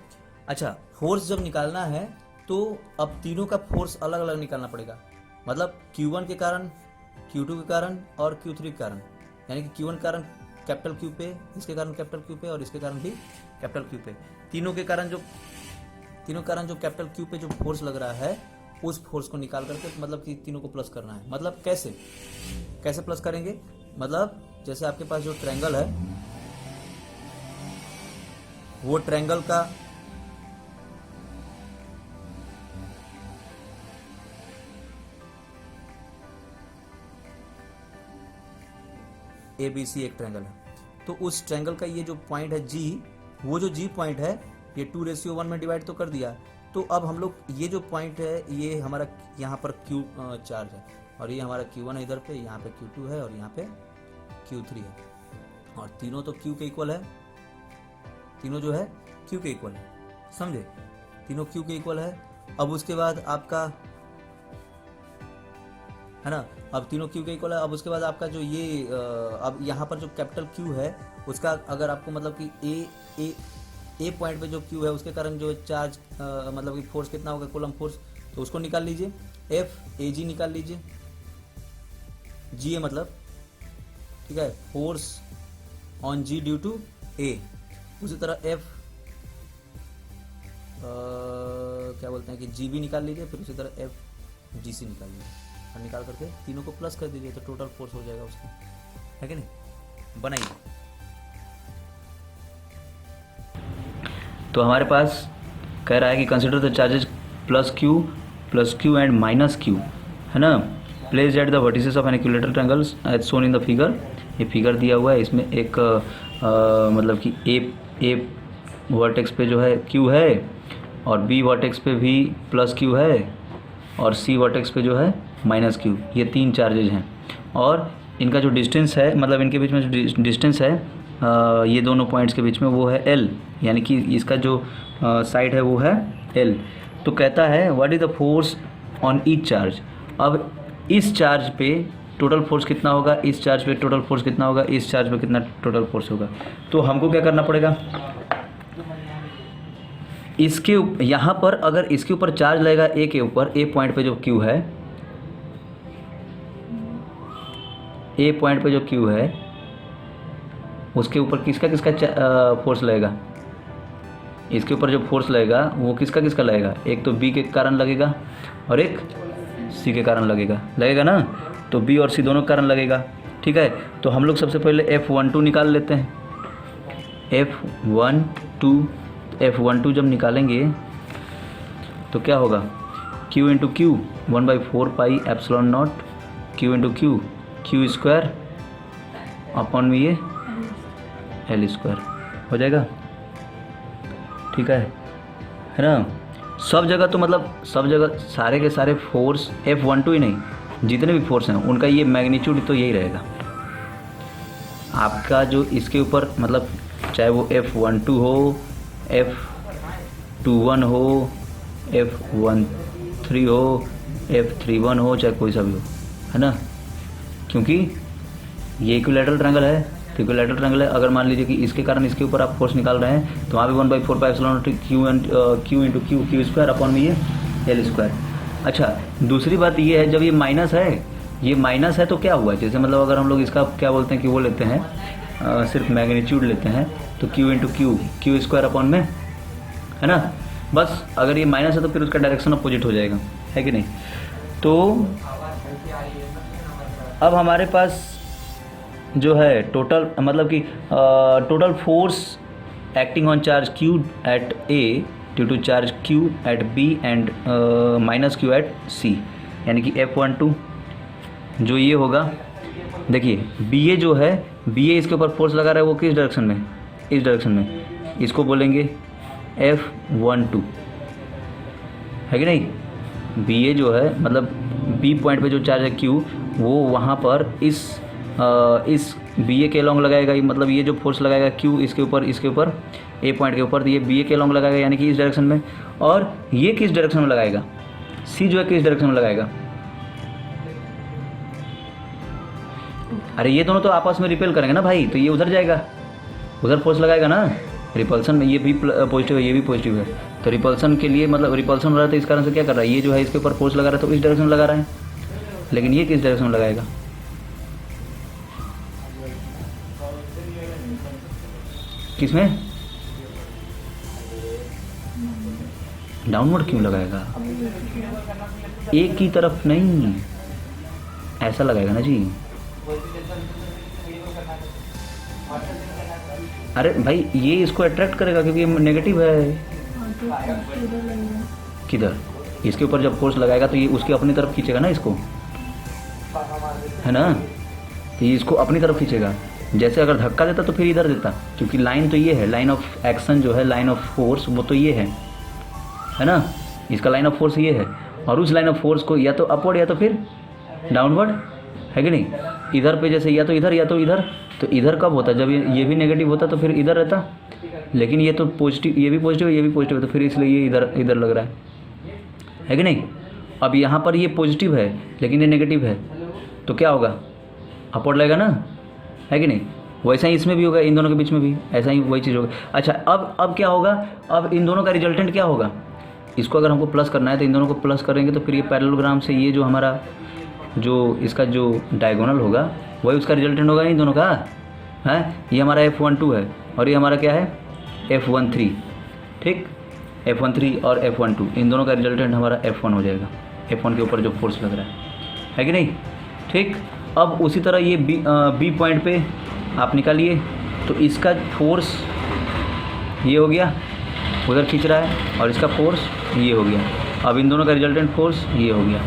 अच्छा, फोर्स जब निकालना है तो अब तीनों का फोर्स अलग अलग निकालना पड़ेगा, मतलब Q1 के कारण, Q2 के कारण और Q3 के कारण, यानी कि Q1 के कारण कैपिटल Q पे, इसके कारण कैपिटल Q पे और इसके कारण भी कैपिटल Q पे, तीनों के कारण जो कैपिटल Q पे जो फोर्स लग रहा है उस फोर्स को निकाल करके मतलब कि तीनों को प्लस करना है। मतलब कैसे प्लस करेंगे, मतलब जैसे आपके पास जो ट्रायंगल है वो ट्रायंगल का ABC एक ट्रायंगल है, तो उस ट्रायंगल का ये जो पॉइंट है G, वो जो G पॉइंट है ये 2:1 में डिवाइड तो कर दिया, तो अब हम लोग ये जो पॉइंट है ये हमारा यहाँ पर Q चार्ज है, और ये हमारा Q1 है इधर पे, यहाँ पे Q2 है और यहाँ पे Q3 है, और तीनों तो Q के इक्वल है, तीनों जो है Q के इक्वल है, समझे, तीनों Q के इक्वल है। अब उसके बाद आपका है ना, अब तीनों Q के इक्वल है। अब उसके बाद आपका जो ये अब यहाँ पर जो कैपिटल Q है उसका अगर आपको मतलब कि ए पॉइंट पे जो Q है उसके कारण जो चार्ज मतलब कि फोर्स कितना होगा, कूलम फोर्स, तो उसको निकाल लीजिए, एफ ए जी निकाल लीजिए, जी ए मतलब, ठीक है, force on G due to A. उसी तरह एफ क्या बोलते हैं कि जी बी निकाल लीजिए, फिर उसी तरह एफ जी सी निकाल लीजिए, और निकाल करके तीनों को प्लस कर दीजिए तो टोटल फोर्स हो जाएगा उसका, है कि नहीं, बनाइए। तो हमारे पास कह रहा है कि consider the charges plus q and minus q, है ना, placed at the vertices of an equilateral triangles as shown in the figure. ये फिगर दिया हुआ है, इसमें एक मतलब कि ए वर्टेक्स पे जो है क्यू है, और बी वर्टेक्स पे भी प्लस क्यू है, और सी वर्टेक्स पे जो है माइनस क्यू। ये तीन चार्जेज हैं, और इनका जो डिस्टेंस है, मतलब इनके बीच में जो डिस्टेंस है ये दोनों पॉइंट्स के बीच में, वो है एल, यानी कि इसका जो साइड है वो है एल। तो कहता है what is the force on each charge. अब इस चार्ज पे टोटल फोर्स कितना होगा, इस चार्ज पे टोटल फोर्स कितना होगा, इस चार्ज पे कितना टोटल फोर्स होगा। तो हमको क्या करना पड़ेगा, इसके यहाँ पर अगर इसके ऊपर चार्ज लगेगा ए के ऊपर, ए पॉइंट पे जो क्यू है, ए पॉइंट पे जो क्यू है उसके ऊपर किसका किसका फोर्स लगेगा, इसके ऊपर जो फोर्स लगेगा वो किसका किसका लगेगा, एक तो बी के कारण लगेगा और एक सी के कारण लगेगा ना, तो बी और सी दोनों के कारण लगेगा, ठीक है। तो हम लोग सबसे पहले F12 निकाल लेते हैं, F12 जब निकालेंगे तो क्या होगा, Q into Q 1/4 pi epsilon not Q into Q square upon में ये L स्क्वायर हो जाएगा, ठीक है ना। सब जगह तो मतलब सब जगह सारे के सारे फोर्स F12 ही नहीं, जितने भी फोर्स हैं उनका ये मैग्नीट्यूड तो यही रहेगा आपका, जो इसके ऊपर मतलब चाहे वो F12 हो, F21 हो, F13 हो, F31 हो, चाहे कोई सा भी हो, है ना, क्योंकि ये इक्विलैटरल ट्रायंगल है। तो इक्विलैटरल ट्रायंगल है, अगर मान लीजिए कि इसके कारण इसके ऊपर आप फोर्स निकाल रहे हैं तो वहाँ पे 1/4 pi epsilon Q into Q square upon में ये एल स्क्वायर। अच्छा, दूसरी बात ये है, जब ये माइनस है, ये माइनस है तो क्या हुआ, जैसे मतलब अगर हम लोग इसका क्या बोलते हैं कि वो लेते हैं सिर्फ मैग्नीट्यूड लेते हैं तो Q into Q square upon में, है ना, बस अगर ये माइनस है तो फिर उसका डायरेक्शन अपोजिट हो जाएगा, है कि नहीं। तो अब हमारे पास जो है टोटल मतलब कि total force acting on charge Q at A due to charge Q at B and minus Q at C, यानी कि F12 जो ये होगा, देखिए BA जो है, BA इसके ऊपर फोर्स लगा रहा है, वो किस डायरेक्शन में, इस डायरेक्शन में, इसको बोलेंगे F12, है कि नहीं। BA जो है मतलब B पॉइंट पे जो चार्ज है Q, वो वहाँ पर इस BA के लॉन्ग लगाएगा, मतलब ये जो फोर्स लगाएगा Q इसके ऊपर A पॉइंट के ऊपर, तो ये BA के लॉन्ग लगाएगा, यानी कि इस डायरेक्शन में, और ये किस डायरेक्शन में लगाएगा, C जो है किस डायरेक्शन में लगाएगा, अरे ये दोनों तो आपस में रिपेल करेंगे ना भाई, तो ये उधर जाएगा, उधर फोर्स लगाएगा ना, रिपल्सन में ये भी पॉजिटिव है, ये भी पॉजिटिव है, तो रिपल्सन के लिए मतलब रिपल्सन हो रहा है, तो इस कारण से क्या कर रहा है, ये जो है इसके ऊपर फोर्स लगा रहा है तो इस डायरेक्शन में लगा रहा है, लेकिन ये किस डायरेक्शन में लगाएगा, किसमें, डाउनवर्ड क्यों लगाएगा, एक की तरफ नहीं, ऐसा लगाएगा ना जी। अरे भाई ये इसको अट्रैक्ट करेगा क्योंकि ये नेगेटिव है, किधर, इसके ऊपर जब फोर्स लगाएगा तो ये उसके अपनी तरफ खींचेगा ना इसको, है ना, तो ये इसको अपनी तरफ खींचेगा। जैसे अगर धक्का देता तो फिर इधर देता, क्योंकि लाइन तो ये है, लाइन ऑफ एक्शन जो है, लाइन ऑफ फोर्स वो तो ये है है ना, इसका लाइन ऑफ फोर्स ये है, और उस लाइन ऑफ फोर्स को या तो अपवर्ड या तो फिर डाउनवर्ड, है कि नहीं, इधर पे जैसे या तो इधर, तो इधर कब होता है, जब ये भी नेगेटिव होता तो फिर इधर रहता, लेकिन ये तो पॉजिटिव, ये भी पॉजिटिव ये भी पॉजिटिव है, तो फिर इसलिए ये इधर लग रहा है कि नहीं। अब यहाँ पर ये पॉजिटिव है लेकिन ये नेगेटिव है, तो क्या होगा, अपवर्ड लगेगा ना, है कि नहीं। वैसा ही इसमें भी होगा, इन दोनों के बीच में भी ऐसा ही वही चीज़ होगा। अच्छा, अब क्या होगा, अब इन दोनों का रिजल्टेंट क्या होगा, इसको अगर हमको प्लस करना है तो इन दोनों को प्लस करेंगे, तो फिर ये पैरेललोग्राम से ये जो हमारा जो इसका जो डायगोनल होगा वही उसका रिजल्टेंट होगा इन दोनों का, है। ये हमारा F12 है और ये हमारा क्या है F13, ठीक, F13 और F12 इन दोनों का रिजल्टेंट हमारा F1 हो जाएगा, F1 के ऊपर जो फोर्स लग रहा है कि नहीं, ठीक। अब उसी तरह ये बी पॉइंट पे आप निकालिए, तो इसका फोर्स ये हो गया, उधर खींच रहा है, और इसका फोर्स ये हो गया। अब इन दोनों का रिजल्टेंट फोर्स ये हो गया,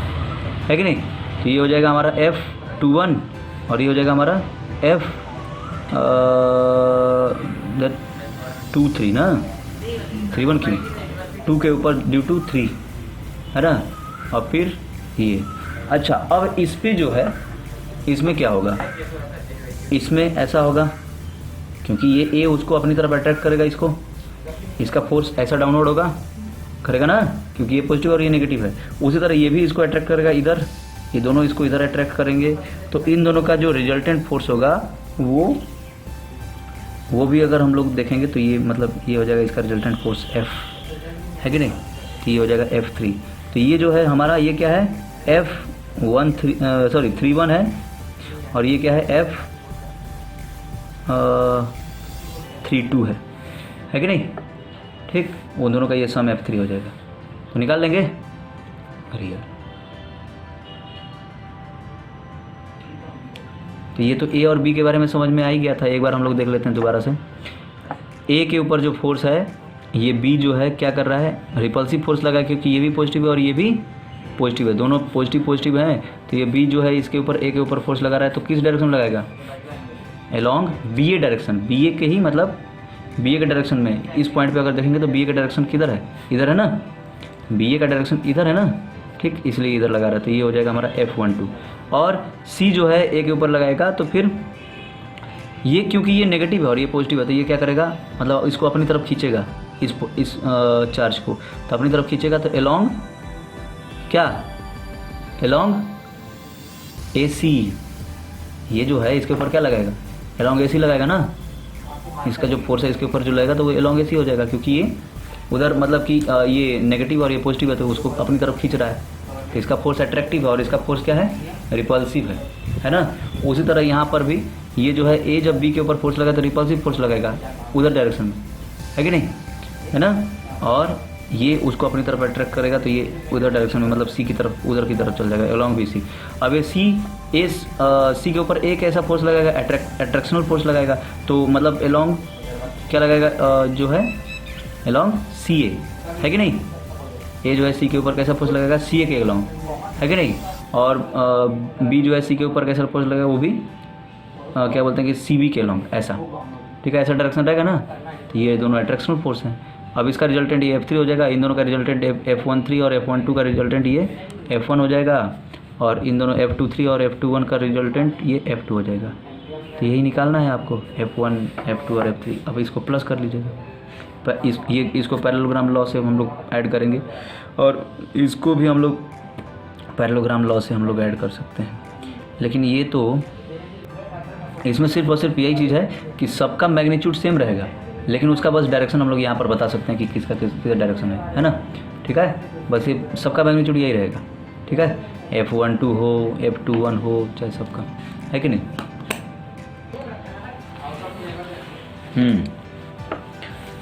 है कि नहीं। तो ये हो जाएगा हमारा F21 और ये हो जाएगा हमारा F23 ना, 31 क्यों, 2 के ऊपर ड्यू टू 3, है ना, और फिर ये। अच्छा, अब इस पे जो है इसमें क्या होगा, इसमें ऐसा होगा, क्योंकि ये A उसको अपनी तरफ अट्रैक्ट करेगा, इसको, इसका फोर्स ऐसा डाउनवर्ड होगा, करेगा ना, क्योंकि ये पॉजिटिव और ये नेगेटिव है। उसी तरह ये भी इसको अट्रैक्ट करेगा इधर, ये दोनों इसको इधर अट्रैक्ट करेंगे, तो इन दोनों का जो रिजल्टेंट फोर्स होगा वो भी अगर हम लोग देखेंगे तो ये मतलब ये हो जाएगा इसका रिजल्टेंट फोर्स F, है कि नहीं। तो ये हो जाएगा F3। तो ये जो है हमारा ये क्या है F31 है, और ये क्या है F32 है कि नहीं, ठीक। वो दोनों का ये सम F3 हो जाएगा, तो निकाल लेंगे। अरे यार, तो ये तो A और B के बारे में समझ में आ ही गया था, एक बार हम लोग देख लेते हैं दोबारा से। A के ऊपर जो फोर्स है, ये B जो है क्या कर रहा है, रिपल्सिव फोर्स लगा, क्योंकि ये भी पॉजिटिव है और ये भी पॉजिटिव है, दोनों पॉजिटिव हैं। तो ये B जो है इसके ऊपर A के ऊपर फोर्स लगा रहा है, तो किस डायरेक्शन में लगाएगा, अलोंग BA डायरेक्शन, BA के ही मतलब BA के डायरेक्शन में। इस पॉइंट पे अगर देखेंगे तो BA का डायरेक्शन किधर है, इधर है ना, BA का डायरेक्शन इधर है ना, ठीक, इसलिए इधर लगा रहा है। तो ये हो जाएगा हमारा F12, और C जो है A के ऊपर लगाएगा, तो फिर ये क्योंकि ये नेगेटिव है और ये पॉजिटिव है, तो ये क्या करेगा, मतलब इसको अपनी तरफ खींचेगा, इस चार्ज को, तो अपनी तरफ खींचेगा, तो अलोंग क्या, अलोंग AC, ये जो है इसके ऊपर क्या लगाएगा, अलोंग AC लगाएगा ना, इसका जो फोर्स है इसके ऊपर जो लगेगा तो वो अलोंग AC हो जाएगा, क्योंकि ये उधर मतलब कि ये नेगेटिव और ये पॉजिटिव है, तो उसको अपनी तरफ खींच रहा है, तो इसका फोर्स अट्रैक्टिव है और इसका फोर्स क्या है, रिपल्सिव है ना। उसी तरह यहाँ पर भी ये जो है A जब B के ऊपर फोर्स लगा तो रिपल्सिव फोर्स लगाएगा उधर डायरेक्शन में, है कि नहीं, है ना, और ये उसको अपनी तरफ अट्रैक्ट करेगा, तो ये उधर डायरेक्शन में मतलब C की तरफ, उधर की तरफ चल जाएगा, अलोंग BC। अब ये C के ऊपर एक ऐसा फोर्स लगाएगा, अट्रैक्शनल फोर्स लगाएगा, तो मतलब अलोंग क्या लगाएगा, जो है अलोंग CA, है कि नहीं। A जो है C के ऊपर कैसा फोर्स लगाएगा, CA के अलोंग, है कि नहीं, और B जो है C के ऊपर कैसा फोर्स लगेगा, वो भी क्या बोलते हैं कि CB के अलोंग, ऐसा, ठीक है, ऐसा डायरेक्शन रहेगा ना। तो ये दोनों अट्रैक्शनल फोर्स हैं। अब इसका रिजल्टेंट ये F3 हो जाएगा, इन दोनों का रिजल्टेंट F13 और F12 का रिजल्टेंट ये F1 हो जाएगा, और इन दोनों F23 और F21 का रिजल्टेंट ये F2 हो जाएगा। तो यही निकालना है आपको, F1, F2 और F3। अब इसको प्लस कर लीजिएगा, इसको पैरेललोग्राम लॉ से हम लोग ऐड करेंगे, और इसको भी हम लोग पैरेललोग्राम लॉ से हम लोग ऐड कर सकते हैं। लेकिन ये तो इसमें सिर्फ और सिर्फ यही चीज़ है कि सबका मैग्नीट्यूड सेम रहेगा, लेकिन उसका बस डायरेक्शन हम लोग यहाँ पर बता सकते हैं कि किसका डायरेक्शन है ना, ठीक है। बस ये सबका मैग्नीट्यूड यही रहेगा, ठीक है, F12 हो, F21 हो, चाहे सबका, है कि नहीं।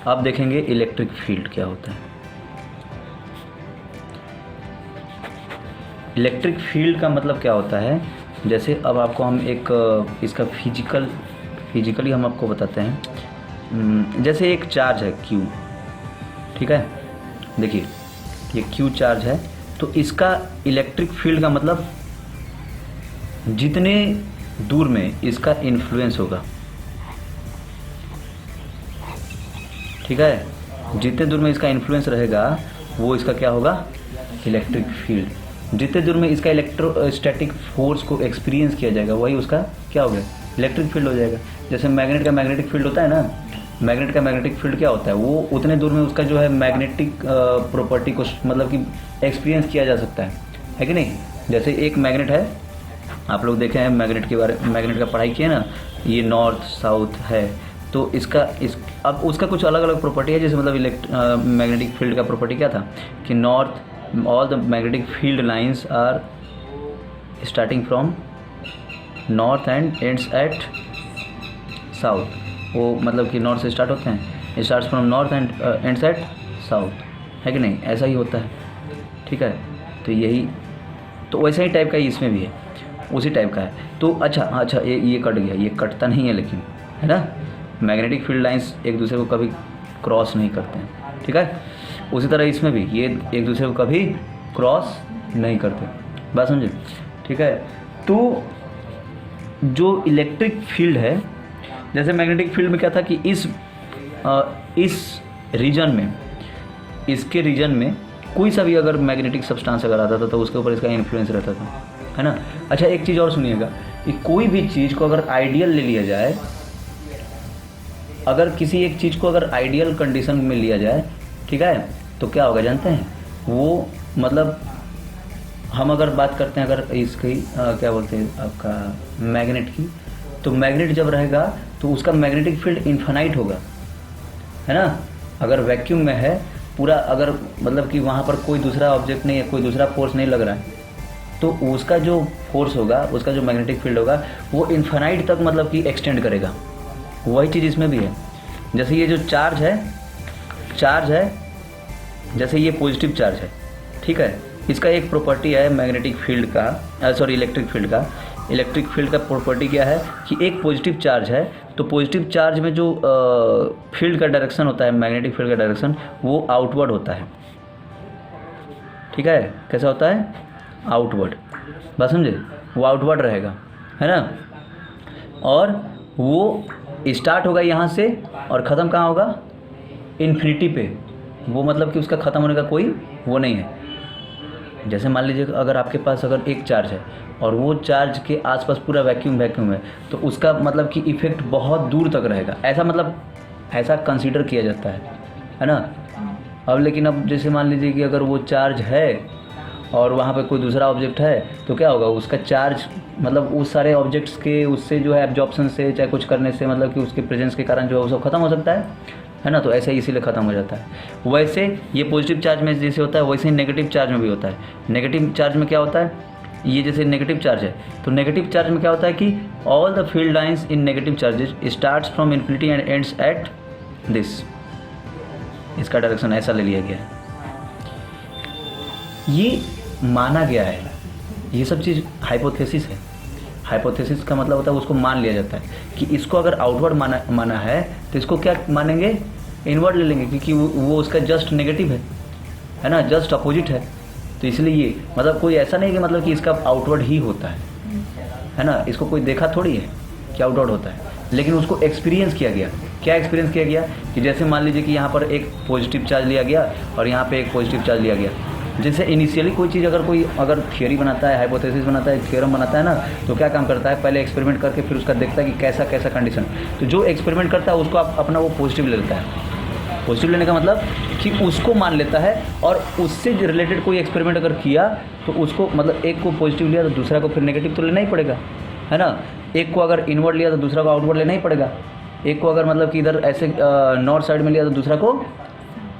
अब देखेंगे इलेक्ट्रिक फील्ड क्या होता है। इलेक्ट्रिक फील्ड का मतलब क्या होता है, जैसे अब आपको हम एक इसका फिजिकली हम आपको बताते हैं। जैसे एक चार्ज है Q, ठीक है, देखिए ये Q चार्ज है, तो इसका इलेक्ट्रिक फील्ड का मतलब जितने दूर में इसका इन्फ्लुएंस होगा, ठीक है, जितने दूर में इसका इन्फ्लुएंस रहेगा वो इसका क्या होगा, इलेक्ट्रिक फील्ड। जितने दूर में इसका इलेक्ट्रोस्टैटिक फोर्स को एक्सपीरियंस किया जाएगा वही उसका क्या हो गया, इलेक्ट्रिक फील्ड हो जाएगा। जैसे मैग्नेट का मैग्नेटिक फील्ड होता है ना, मैग्नेट का मैग्नेटिक फील्ड क्या होता है, वो उतने दूर में उसका जो है मैग्नेटिक प्रॉपर्टी को मतलब कि एक्सपीरियंस किया जा सकता है कि नहीं। जैसे एक मैग्नेट है, आप लोग देखे हैं मैग्नेट के बारे, मैग्नेट का पढ़ाई किया ना, ये नॉर्थ साउथ है, तो इसका अब उसका कुछ अलग अलग प्रॉपर्टी है। जैसे मतलब मैग्नेटिक फील्ड का प्रॉपर्टी क्या था कि north, all the magnetic field lines are starting from north and ends at south. वो मतलब कि नॉर्थ से स्टार्ट होते हैं, start from north and ends at south, है कि नहीं, ऐसा ही होता है, ठीक है। तो यही, तो वैसा ही टाइप का ही इसमें भी है, उसी टाइप का है। तो अच्छा ये कट गया, ये कटता नहीं है लेकिन, है ना, मैग्नेटिक फील्ड लाइंस एक दूसरे को कभी क्रॉस नहीं करते हैं, ठीक है। उसी तरह इसमें भी ये एक दूसरे को कभी क्रॉस नहीं करते, बात समझे, ठीक है। तो जो इलेक्ट्रिक फील्ड है, जैसे मैग्नेटिक फील्ड में क्या था कि इस रीजन में, इसके रीजन में कोई सा भी अगर मैग्नेटिक सब्सटेंस अगर आता था तो उसके ऊपर इसका इन्फ्लुएंस रहता था, है ना। अच्छा एक चीज़ और सुनिएगा कि कोई भी चीज़ को अगर आइडियल ले लिया जाए, अगर किसी एक चीज़ को अगर आइडियल कंडीशन में लिया जाए, ठीक है, तो क्या होगा जानते हैं, वो मतलब हम अगर बात करते हैं अगर इसकी क्या बोलते हैं आपका मैग्नेट की, तो मैग्नेट जब रहेगा तो उसका मैग्नेटिक फील्ड इन्फिनाइट होगा, है ना। अगर वैक्यूम में है पूरा, अगर मतलब कि वहाँ पर कोई दूसरा ऑब्जेक्ट नहीं है, कोई दूसरा फोर्स नहीं लग रहा है, तो उसका जो फोर्स होगा, उसका जो मैग्नेटिक फील्ड होगा वो इन्फिनाइट तक मतलब कि एक्सटेंड करेगा। वही चीज़ इसमें भी है। जैसे ये जो चार्ज है, जैसे ये पॉजिटिव चार्ज है, ठीक है, इसका एक प्रॉपर्टी है मैग्नेटिक फील्ड का, सॉरी इलेक्ट्रिक फील्ड का। इलेक्ट्रिक फील्ड का प्रॉपर्टी क्या है कि एक पॉजिटिव चार्ज है, तो पॉजिटिव चार्ज में जो फील्ड का डायरेक्शन होता है, मैग्नेटिक फील्ड का डायरेक्शन, वो आउटवर्ड होता है, ठीक है। कैसा होता है, आउटवर्ड, बात समझे, वो आउटवर्ड रहेगा, है ना। और वो स्टार्ट होगा यहाँ से और ख़त्म कहाँ होगा, इन्फिनिटी पे। वो मतलब कि उसका ख़त्म होने का कोई वो नहीं है। जैसे मान लीजिए अगर आपके पास अगर एक चार्ज है और वो चार्ज के आसपास पूरा वैक्यूम है, तो उसका मतलब कि इफ़ेक्ट बहुत दूर तक रहेगा, ऐसा मतलब ऐसा कंसीडर किया जाता है ना। अब लेकिन अब जैसे मान लीजिए कि अगर वो चार्ज है और वहाँ पे कोई दूसरा ऑब्जेक्ट है, तो क्या होगा, उसका चार्ज मतलब उस सारे ऑब्जेक्ट्स के उससे जो है एब्जॉर्प्शन से, चाहे कुछ करने से, मतलब कि उसके प्रेजेंस के कारण जो है वो सब खत्म हो सकता है ना। तो ऐसे ही इसीलिए ख़त्म हो जाता है। वैसे ये पॉजिटिव चार्ज में जैसे होता है वैसे ही नेगेटिव चार्ज में भी होता है। नेगेटिव चार्ज में क्या होता है, ये जैसे नेगेटिव चार्ज है, तो नेगेटिव चार्ज में क्या होता है कि all the field lines in negative charges starts from infinity and ends at this. इसका डायरेक्शन ऐसा ले लिया गया है, ये माना गया है। ये सब चीज़ हाइपोथेसिस है। हाइपोथेसिस का मतलब होता है उसको मान लिया जाता है कि इसको अगर आउटवर्ड माना है तो इसको क्या मानेंगे, इनवर्ड ले लेंगे, क्योंकि वो उसका जस्ट नेगेटिव है ना, जस्ट अपोजिट है। तो इसलिए ये मतलब कोई ऐसा नहीं कि मतलब कि इसका आउटवर्ड ही होता है ना। इसको कोई देखा थोड़ी है कि आउटवर्ड होता है, लेकिन उसको एक्सपीरियंस किया गया। क्या एक्सपीरियंस किया गया कि जैसे मान लीजिए कि यहाँ पर एक पॉजिटिव चार्ज लिया गया और यहाँ पे एक पॉजिटिव चार्ज लिया गया। जैसे इनिशियली कोई चीज़ अगर थियोरी बनाता है, हाइपोथेसिस बनाता है, थ्योरम बनाता है ना, तो क्या काम करता है, पहले एक्सपेरिमेंट करके फिर उसका देखता है कि कैसा कैसा कंडीशन। तो जो एक्सपेरिमेंट करता है उसको अपना वो पॉजिटिव ले लेता है। पॉजिटिव लेने का मतलब कि उसको मान लेता है, और उससे रिलेटेड कोई एक्सपेरिमेंट अगर किया तो उसको मतलब एक को पॉजिटिव लिया तो दूसरा को फिर नेगेटिव तो लेना ही पड़ेगा, है ना। एक को अगर इनवर्ड लिया तो दूसरा को आउटवर्ड लेना ही पड़ेगा। एक को अगर मतलब कि इधर ऐसे नॉर्थ साइड में लिया तो दूसरा को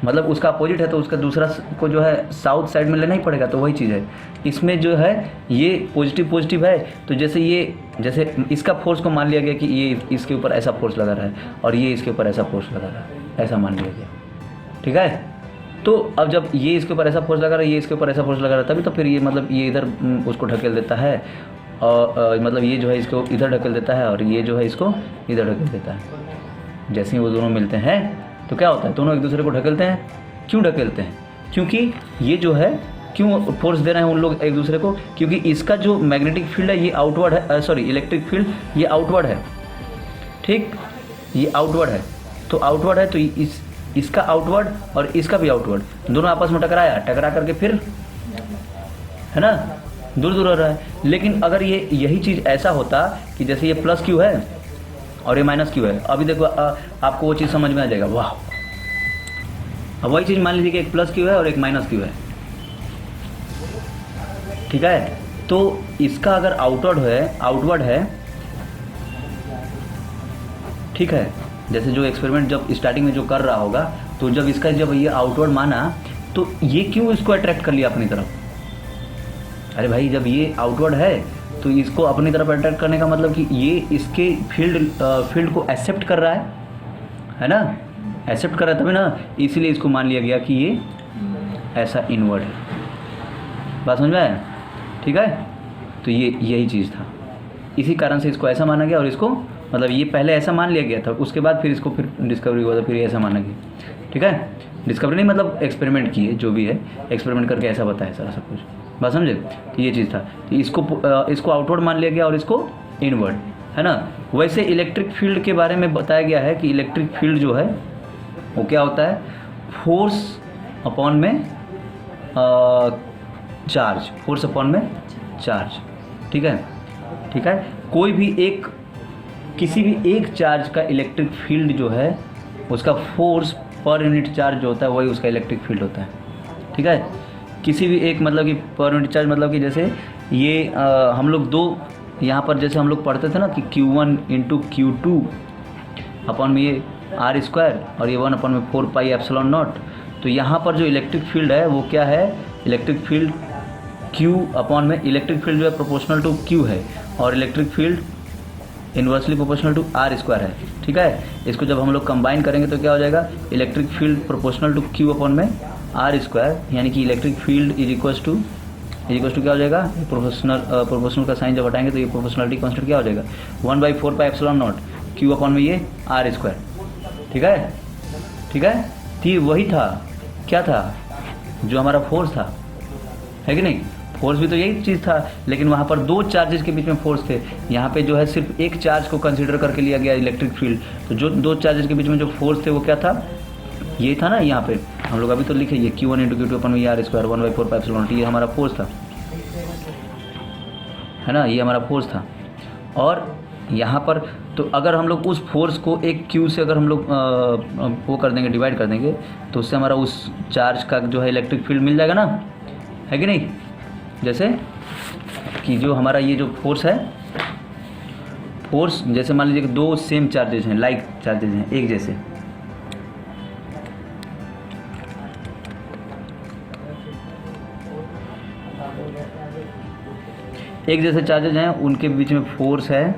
मतलब उसका अपोजिट है तो उसका दूसरा को जो है साउथ साइड में लेना ही पड़ेगा। तो वही चीज़ है इसमें जो है, ये पॉजिटिव है। तो जैसे इसका फोर्स को मान लिया गया कि ये इसके ऊपर ऐसा फोर्स लगा रहा है और ये इसके ऊपर ऐसा फोर्स लगा रहा है, ऐसा मान लिया गया, ठीक है। तो अब जब ये इसके ऊपर ऐसा फोर्स लगा रहा है, ये इसके ऊपर ऐसा फोर्स लगा रहा है, तभी तो फिर ये मतलब ये इधर उसको ढकेल देता है, और मतलब ये जो है इसको इधर ढकेल देता है और ये जो है इसको इधर ढकेल देता है। जैसे ही वो दोनों मिलते हैं तो क्या होता है, दोनों एक दूसरे को ढकेलते हैं। क्यों ढकेलते हैं, क्योंकि ये जो है क्यों फोर्स दे रहे हैं उन लोग एक दूसरे को, क्योंकि इसका जो मैग्नेटिक फील्ड है ये आउटवर्ड है, सॉरी इलेक्ट्रिक फील्ड ये आउटवर्ड है, ठीक, ये आउटवर्ड है। तो आउटवर्ड है तो इसका आउटवर्ड और इसका भी आउटवर्ड, दोनों आपस में टकरा करके फिर है ना दूर दूर हो रहा है। लेकिन अगर ये यही चीज़ ऐसा होता कि जैसे ये प्लस क्यू है और ये माइनस क्यू है, अभी देखो आपको वो चीज़ समझ में आ जाएगा। वाह, अब वही चीज़ मान लीजिए कि एक प्लस क्यू है और एक माइनस क्यू है, ठीक है। तो इसका अगर आउटवर्ड है, ठीक है, जैसे जो एक्सपेरिमेंट जब स्टार्टिंग में जो कर रहा होगा, तो जब इसका जब ये आउटवर्ड माना तो ये क्यों इसको अट्रैक्ट कर लिया अपनी तरफ। अरे भाई, जब ये आउटवर्ड है तो इसको अपनी तरफ अट्रैक्ट करने का मतलब कि ये इसके फील्ड को एक्सेप्ट कर रहा है ना, एक्सेप्ट कर रहा है तभी ना, इसीलिए इसको मान लिया गया कि ये ऐसा इनवर्ड है। बात समझ में आया, ठीक है। तो ये यही चीज़ था, इसी कारण से इसको ऐसा माना गया, और इसको मतलब ये पहले ऐसा मान लिया गया था, उसके बाद फिर इसको फिर डिस्कवरी हुआ था, फिर ऐसा माना गया, ठीक है। डिस्कवरी नहीं मतलब एक्सपेरिमेंट किए, जो भी है एक्सपेरिमेंट करके ऐसा बताया सारा सब कुछ। बात समझे, तो ये चीज़ था कि इसको आउटवर्ड मान लिया गया और इसको इनवर्ड, है ना। वैसे इलेक्ट्रिक फील्ड के बारे में बताया गया है कि इलेक्ट्रिक फील्ड जो है वो क्या होता है, फोर्स अपॉन में चार्ज, फोर्स अपॉन में चार्ज, ठीक है, ठीक है। कोई भी किसी भी एक चार्ज का इलेक्ट्रिक फील्ड जो है, उसका फोर्स पर यूनिट चार्ज जो होता है वही उसका इलेक्ट्रिक फील्ड होता है, ठीक है। किसी भी एक मतलब कि पर यूनिट चार्ज मतलब कि जैसे ये हम लोग दो यहाँ पर जैसे हम लोग पढ़ते थे ना कि Q1 इंटू Q2 अपॉन में ये R² और ये 1 अपॉन में 4 पाई एप्सिलॉन नॉट। तो यहाँ पर जो इलेक्ट्रिक फील्ड है वो क्या है, इलेक्ट्रिक फील्ड Q अपॉन में, इलेक्ट्रिक फील्ड जो है प्रोपोर्शनल टू Q है, और electric field inversely proportional to R² है, ठीक है। इसको जब हम लोग कंबाइन करेंगे तो क्या हो जाएगा, electric field proportional to Q upon में R², यानी कि electric field is equal to क्या हो जाएगा, प्रोपोर्शनल का साइन जब हटाएंगे तो ये प्रोपोर्शनलिटी कांस्टेंट क्या हो जाएगा, 1/4 पाई एप्सिलॉन नॉट Q अपॉन में ये R², ठीक है, ठीक है। तो ये वही था, क्या था, जो हमारा फोर्स था, है कि नहीं। फोर्स भी तो यही चीज़ था, लेकिन वहाँ पर दो चार्जेस के बीच में फोर्स थे। यहाँ पे जो है सिर्फ एक चार्ज को कंसीडर करके लिया गया इलेक्ट्रिक फील्ड। तो जो दो चार्जेस के बीच में जो फोर्स थे वो क्या था, ये था ना, यहाँ पे हम लोग अभी तो लिखे ये Q1 इंटू Q2 अपन में R² 1/4 पाई एप्सिलॉन नॉट, ये हमारा फोर्स था, है ना, ये हमारा फोर्स था। और यहाँ पर तो अगर हम लोग उस फोर्स को एक Q से अगर हम लोग वो कर देंगे, डिवाइड कर देंगे, तो उससे हमारा उस चार्ज का जो है इलेक्ट्रिक फील्ड मिल जाएगा ना, है कि नहीं। जैसे कि जो हमारा ये जो फोर्स है, फोर्स जैसे मान लीजिए कि दो सेम चार्जेस हैं, लाइक चार्जेस हैं, एक जैसे, एक जैसे चार्जेस हैं, उनके बीच में फोर्स है,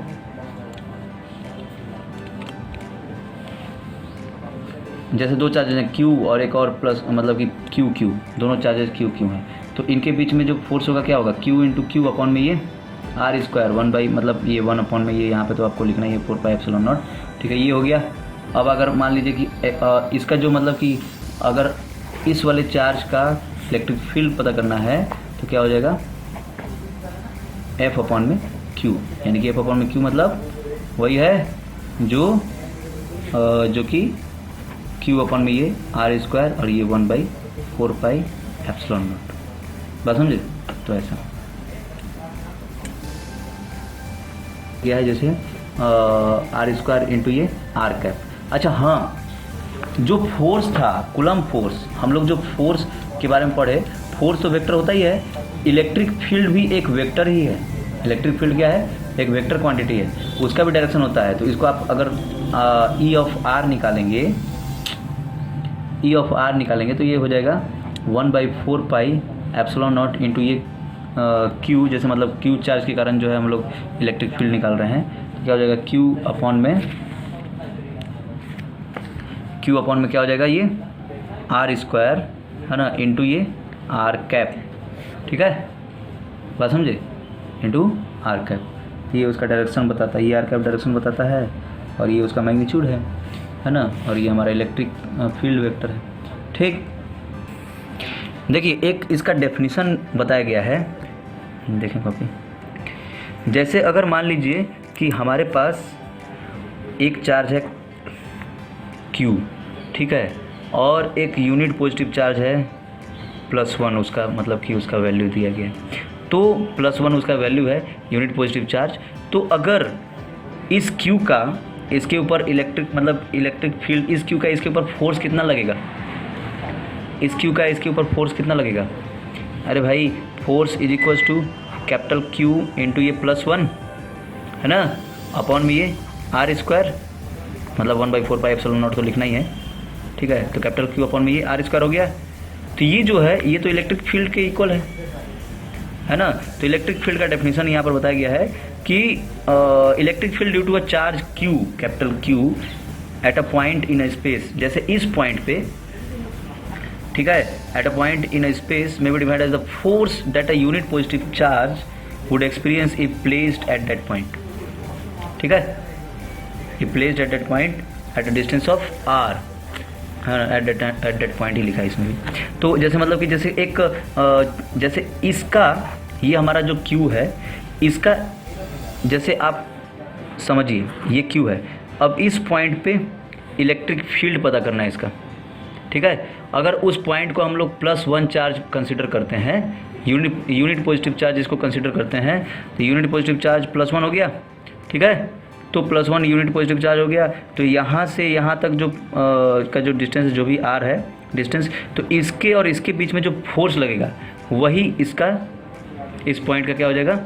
जैसे दो चार्जेस हैं Q और एक और प्लस मतलब कि Q, दोनों चार्जेस Q हैं, तो इनके बीच में जो फोर्स होगा क्या होगा, Q इंटू Q अपॉन में ये R² 1 बाई मतलब ये 1 अपॉन में ये यहाँ पे तो आपको लिखना है ये 4 पाई एप्सिलॉन नॉट, ठीक है, ये हो गया। अब अगर मान लीजिए कि इसका जो मतलब कि अगर इस वाले चार्ज का इलेक्ट्रिक फील्ड पता करना है तो क्या हो जाएगा, F अपॉन में Q, यानी कि F अपॉन में Q मतलब वही है जो कि Q अपॉन में ये R² और ये 1/4 पाई एप्सिलॉन नॉट। बात समझे, तो ऐसा क्या है, जैसे R² इंटू ये R²। अच्छा हाँ, जो फोर्स था कूलम्ब फोर्स, हम लोग जो फोर्स के बारे में पढ़े, फोर्स तो वेक्टर होता ही है, इलेक्ट्रिक फील्ड भी एक वेक्टर ही है। इलेक्ट्रिक फील्ड क्या है, एक वेक्टर क्वांटिटी है, उसका भी डायरेक्शन होता है। तो इसको आप अगर E ऑफ R निकालेंगे तो ये हो जाएगा 1/4 पाई एप्सिलॉन नॉट इंटू ये Q, जैसे मतलब Q चार्ज के कारण जो है हम लोग इलेक्ट्रिक फील्ड निकाल रहे हैं, तो क्या हो जाएगा Q अपॉन में क्या हो जाएगा, ये R² है ना, इंटू ये R², ठीक है, बात समझे, इंटू R²। ये उसका डायरेक्शन बताता है, ये R² डायरेक्शन बताता है, और ये उसका मैग्नीट्यूड है ना, और ये हमारा इलेक्ट्रिक फील्ड वेक्टर है, ठीक। देखिए एक इसका डेफिनेशन बताया गया है, देखें कॉपी। जैसे अगर मान लीजिए कि हमारे पास एक चार्ज है Q, ठीक है, और एक यूनिट पॉजिटिव चार्ज है +1, उसका मतलब कि उसका वैल्यू दिया गया है। तो +1 उसका वैल्यू है यूनिट पॉजिटिव चार्ज। तो अगर इस Q का इसके ऊपर इलेक्ट्रिक फील्ड, इस Q का इसके ऊपर फोर्स कितना लगेगा, इस Q का इसके ऊपर फोर्स कितना लगेगा, अरे भाई force is equals to capital Q into ये +1 है ना, अपॉन में ये r², मतलब 1/4πε0 तो लिखना ही है, ठीक है। तो कैपिटल Q अपॉन में ये r² हो गया। तो ये जो है ये तो इलेक्ट्रिक फील्ड के इक्वल है ना। तो इलेक्ट्रिक फील्ड का डेफिनेशन यहाँ पर बताया गया है कि electric field due to a charge Q, capital Q at a point in a space, जैसे इस पॉइंट पे, ठीक है, at a point in a space may be divide as the force that a unit positive charge would experience if placed at that point, ठीक है, if placed at that point at a distance of r, at that point ही लिखा है इसमें भी। तो जैसे मतलब कि जैसे एक जैसे इसका ये हमारा जो Q है, इसका जैसे आप समझिए ये Q है, अब इस पॉइंट पे इलेक्ट्रिक फील्ड पता करना है इसका, ठीक है। अगर उस पॉइंट को हम लोग +1 चार्ज कंसिडर करते हैं, यूनिट पॉजिटिव चार्ज इसको कंसिडर करते हैं, तो यूनिट पॉजिटिव चार्ज +1 हो गया, ठीक है। तो +1 यूनिट पॉजिटिव चार्ज हो गया। तो यहाँ से यहाँ तक जो का जो डिस्टेंस जो भी r है डिस्टेंस, तो इसके और इसके बीच में जो फोर्स लगेगा वही इसका इस पॉइंट का क्या हो जाएगा,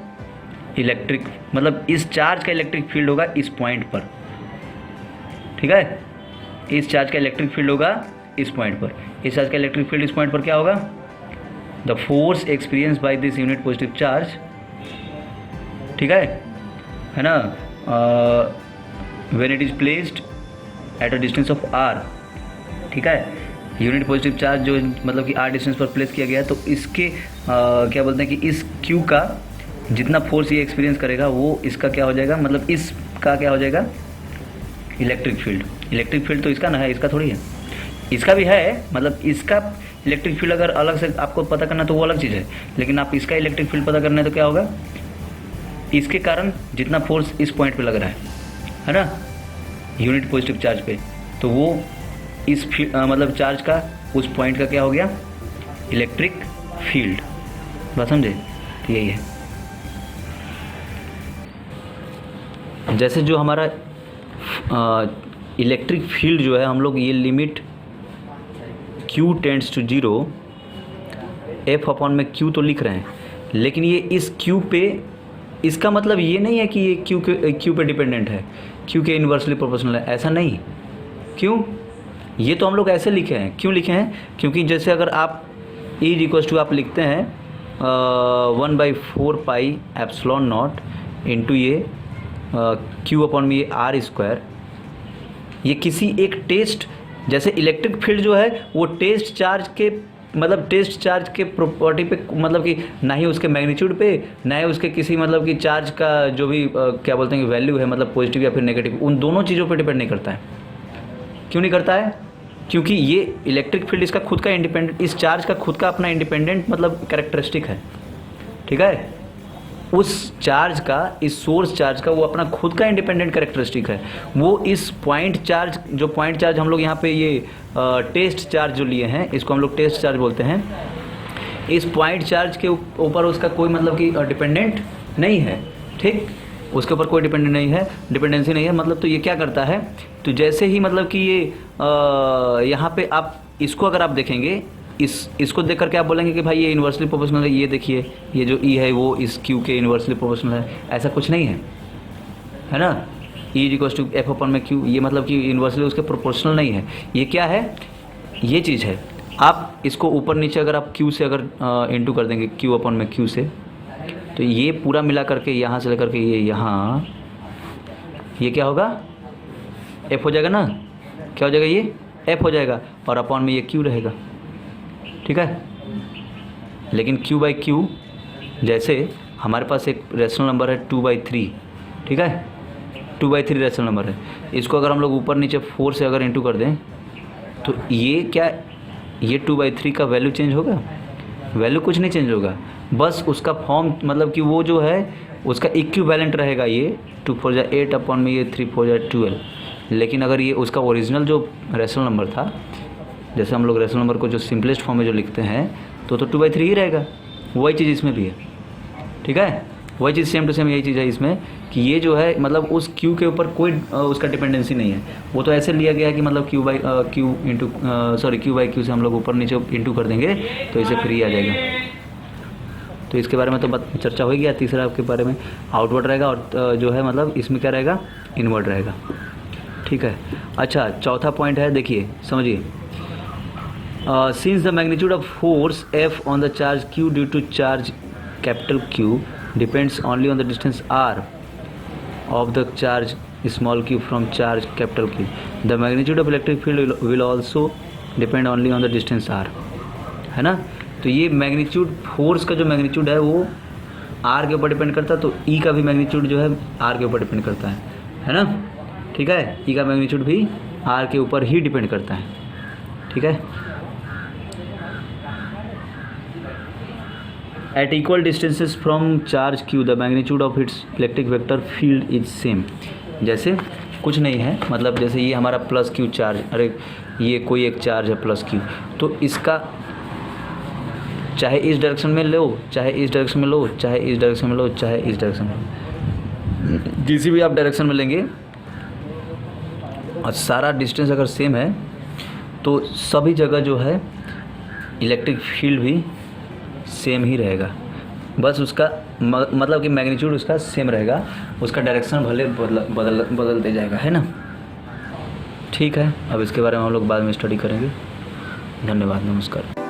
इलेक्ट्रिक, मतलब इस चार्ज का इलेक्ट्रिक फील्ड होगा इस पॉइंट पर, ठीक है। इस चार्ज का इलेक्ट्रिक फील्ड होगा इस पॉइंट पर, इस चार्ज का इलेक्ट्रिक फील्ड इस पॉइंट पर क्या होगा, the force experience by this unit positive charge, ठीक है ना, when it is placed at a distance of r, ठीक है। यूनिट पॉजिटिव चार्ज जो मतलब कि r डिस्टेंस पर प्लेस किया गया है, तो इसके क्या बोलते हैं कि इस Q का जितना फोर्स ये एक्सपीरियंस करेगा वो इसका क्या हो जाएगा, मतलब इसका क्या हो जाएगा, इलेक्ट्रिक फील्ड। इलेक्ट्रिक फील्ड तो इसका ना है, इसका थोड़ी है, इसका भी है, मतलब इसका इलेक्ट्रिक फील्ड अगर अलग से आपको पता करना तो वो अलग चीज़ है, लेकिन आप इसका इलेक्ट्रिक फील्ड पता करना है तो क्या होगा, इसके कारण जितना फोर्स इस पॉइंट पे लग रहा है ना, यूनिट पॉजिटिव चार्ज पे, तो वो इस मतलब चार्ज का उस पॉइंट का क्या हो गया, इलेक्ट्रिक फील्ड। बात समझे, तो यही है। जैसे जो हमारा इलेक्ट्रिक फील्ड जो है, हम लोग ये limit Q tends to 0 F upon में Q तो लिख रहे हैं, लेकिन ये इस Q पे, इसका मतलब ये नहीं है कि ये Q पे डिपेंडेंट है, Q के इन्वर्सली प्रोपोर्शनल है, ऐसा नहीं। क्यों, ये तो हम लोग ऐसे लिखे हैं, क्यों लिखे हैं, क्योंकि जैसे अगर आप E= आप लिखते हैं 1/4πε0 इंटू ये Q अपॉन में ये r², ये किसी एक टेस्ट, जैसे इलेक्ट्रिक फील्ड जो है वो टेस्ट चार्ज के प्रॉपर्टी पे, मतलब कि ना ही उसके मैग्नीट्यूड पे, ना ही उसके किसी मतलब कि चार्ज का जो भी क्या बोलते हैं कि वैल्यू है, मतलब पॉजिटिव या फिर नेगेटिव, उन दोनों चीज़ों पे डिपेंड नहीं करता है। क्यों नहीं करता है, क्योंकि ये इलेक्ट्रिक फील्ड इसका खुद का इंडिपेंडेंट, इस चार्ज का खुद का अपना इंडिपेंडेंट मतलब कैरेक्टरिस्टिक है, ठीक है। उस चार्ज का, इस सोर्स चार्ज का वो अपना खुद का इंडिपेंडेंट कैरेक्टरिस्टिक है। वो इस पॉइंट चार्ज, जो पॉइंट चार्ज हम लोग यहाँ पे ये टेस्ट चार्ज जो लिए हैं, इसको हम लोग टेस्ट चार्ज बोलते हैं, इस पॉइंट चार्ज के ऊपर उसका कोई मतलब कि डिपेंडेंट नहीं है, ठीक, उसके ऊपर कोई डिपेंडेंसी नहीं है। मतलब तो ये क्या करता है, तो जैसे ही मतलब कि ये यहाँ पे आप इसको अगर आप देखेंगे, इसको देख करके आप बोलेंगे कि भाई ये इन्वर्सली प्रोपोर्शनल है, ये देखिए ये जो E है वो इस Q के इन्वर्सली प्रोपोर्शनल है, ऐसा कुछ नहीं है ना। E= F अपॉन में Q, ये मतलब कि इन्वर्सली उसके प्रोपोर्शनल नहीं है। ये क्या है, ये चीज़ है। आप इसको ऊपर नीचे अगर आप Q से अगर इंटू कर देंगे Q अपॉन में Q से, तो ये पूरा मिला करके यहाँ से लेकर के ये यहाँ, ये क्या होगा, F हो जाएगा ना, क्या हो जाएगा, ये F हो जाएगा, और अपॉन में ये Q रहेगा, ठीक है। लेकिन Q/Q, जैसे हमारे पास एक रेशनल नंबर है 2/3, ठीक है, 2/3 रेशनल नंबर है, इसको अगर हम लोग ऊपर नीचे 4 से अगर इंटू कर दें, तो ये क्या, ये 2/3 का वैल्यू चेंज होगा, वैल्यू कुछ नहीं चेंज होगा, बस उसका फॉर्म मतलब कि वो जो है उसका इक्विवेलेंट रहेगा, ये 2 4 8 अपॉन में ये 3 4 12। लेकिन अगर ये उसका ओरिजिनल जो रेशनल नंबर था जैसे हम लोग रेशनल नंबर को जो सिंपलेस्ट फॉर्म में जो लिखते हैं तो 2/3 ही रहेगा। वही चीज़ इसमें भी है, ठीक है। वही चीज़ सेम टू सेम यही चीज़ है इसमें कि ये जो है मतलब उस क्यू के ऊपर कोई उसका डिपेंडेंसी नहीं है। वो तो ऐसे लिया गया है कि मतलब क्यू बाई क्यू से हम लोग ऊपर नीचे इंटू कर देंगे तो इसे फ्री आ जाएगा। तो इसके बारे में तो चर्चा हो गया। तीसरा आपके बारे में आउटवर्ड रहेगा और जो है मतलब इसमें क्या रहेगा, इनवर्ड रहेगा, ठीक है। अच्छा, चौथा पॉइंट है, देखिए समझिए। Since the magnitude of force F on the charge Q due to charge capital Q depends only on the distance R of the charge small q from charge capital Q. The magnitude of electric field will also depend only on the distance r, है ना। तो ये magnitude, force का जो magnitude है वो r के ऊपर डिपेंड करता है, तो E का भी मैग्नीट्यूड जो है r के ऊपर डिपेंड करता है ना, ठीक है। E का मैग्नीट्यूड भी r के ऊपर ही डिपेंड करता है, ठीक है। At equal distances from charge Q, the magnitude of its electric vector field is same. जैसे कुछ नहीं है, मतलब जैसे ये हमारा प्लस Q चार्ज, अरे ये कोई एक चार्ज है प्लस Q, तो इसका चाहे इस डायरेक्शन में लो, चाहे इस डायरेक्शन में लो, चाहे इस डायरेक्शन में लो, चाहे इस डायरेक्शन में लो, किसी भी आप डायरेक्शन में लेंगे और सारा डिस्टेंस अगर सेम है तो सभी जगह जो है इलेक्ट्रिक फील्ड भी सेम ही रहेगा। बस उसका मतलब कि मैग्नीट्यूड उसका सेम रहेगा, उसका डायरेक्शन भले बदलते जाएगा, है ना। ठीक है, अब इसके बारे में हम लोग बाद में स्टडी करेंगे। धन्यवाद, नमस्कार।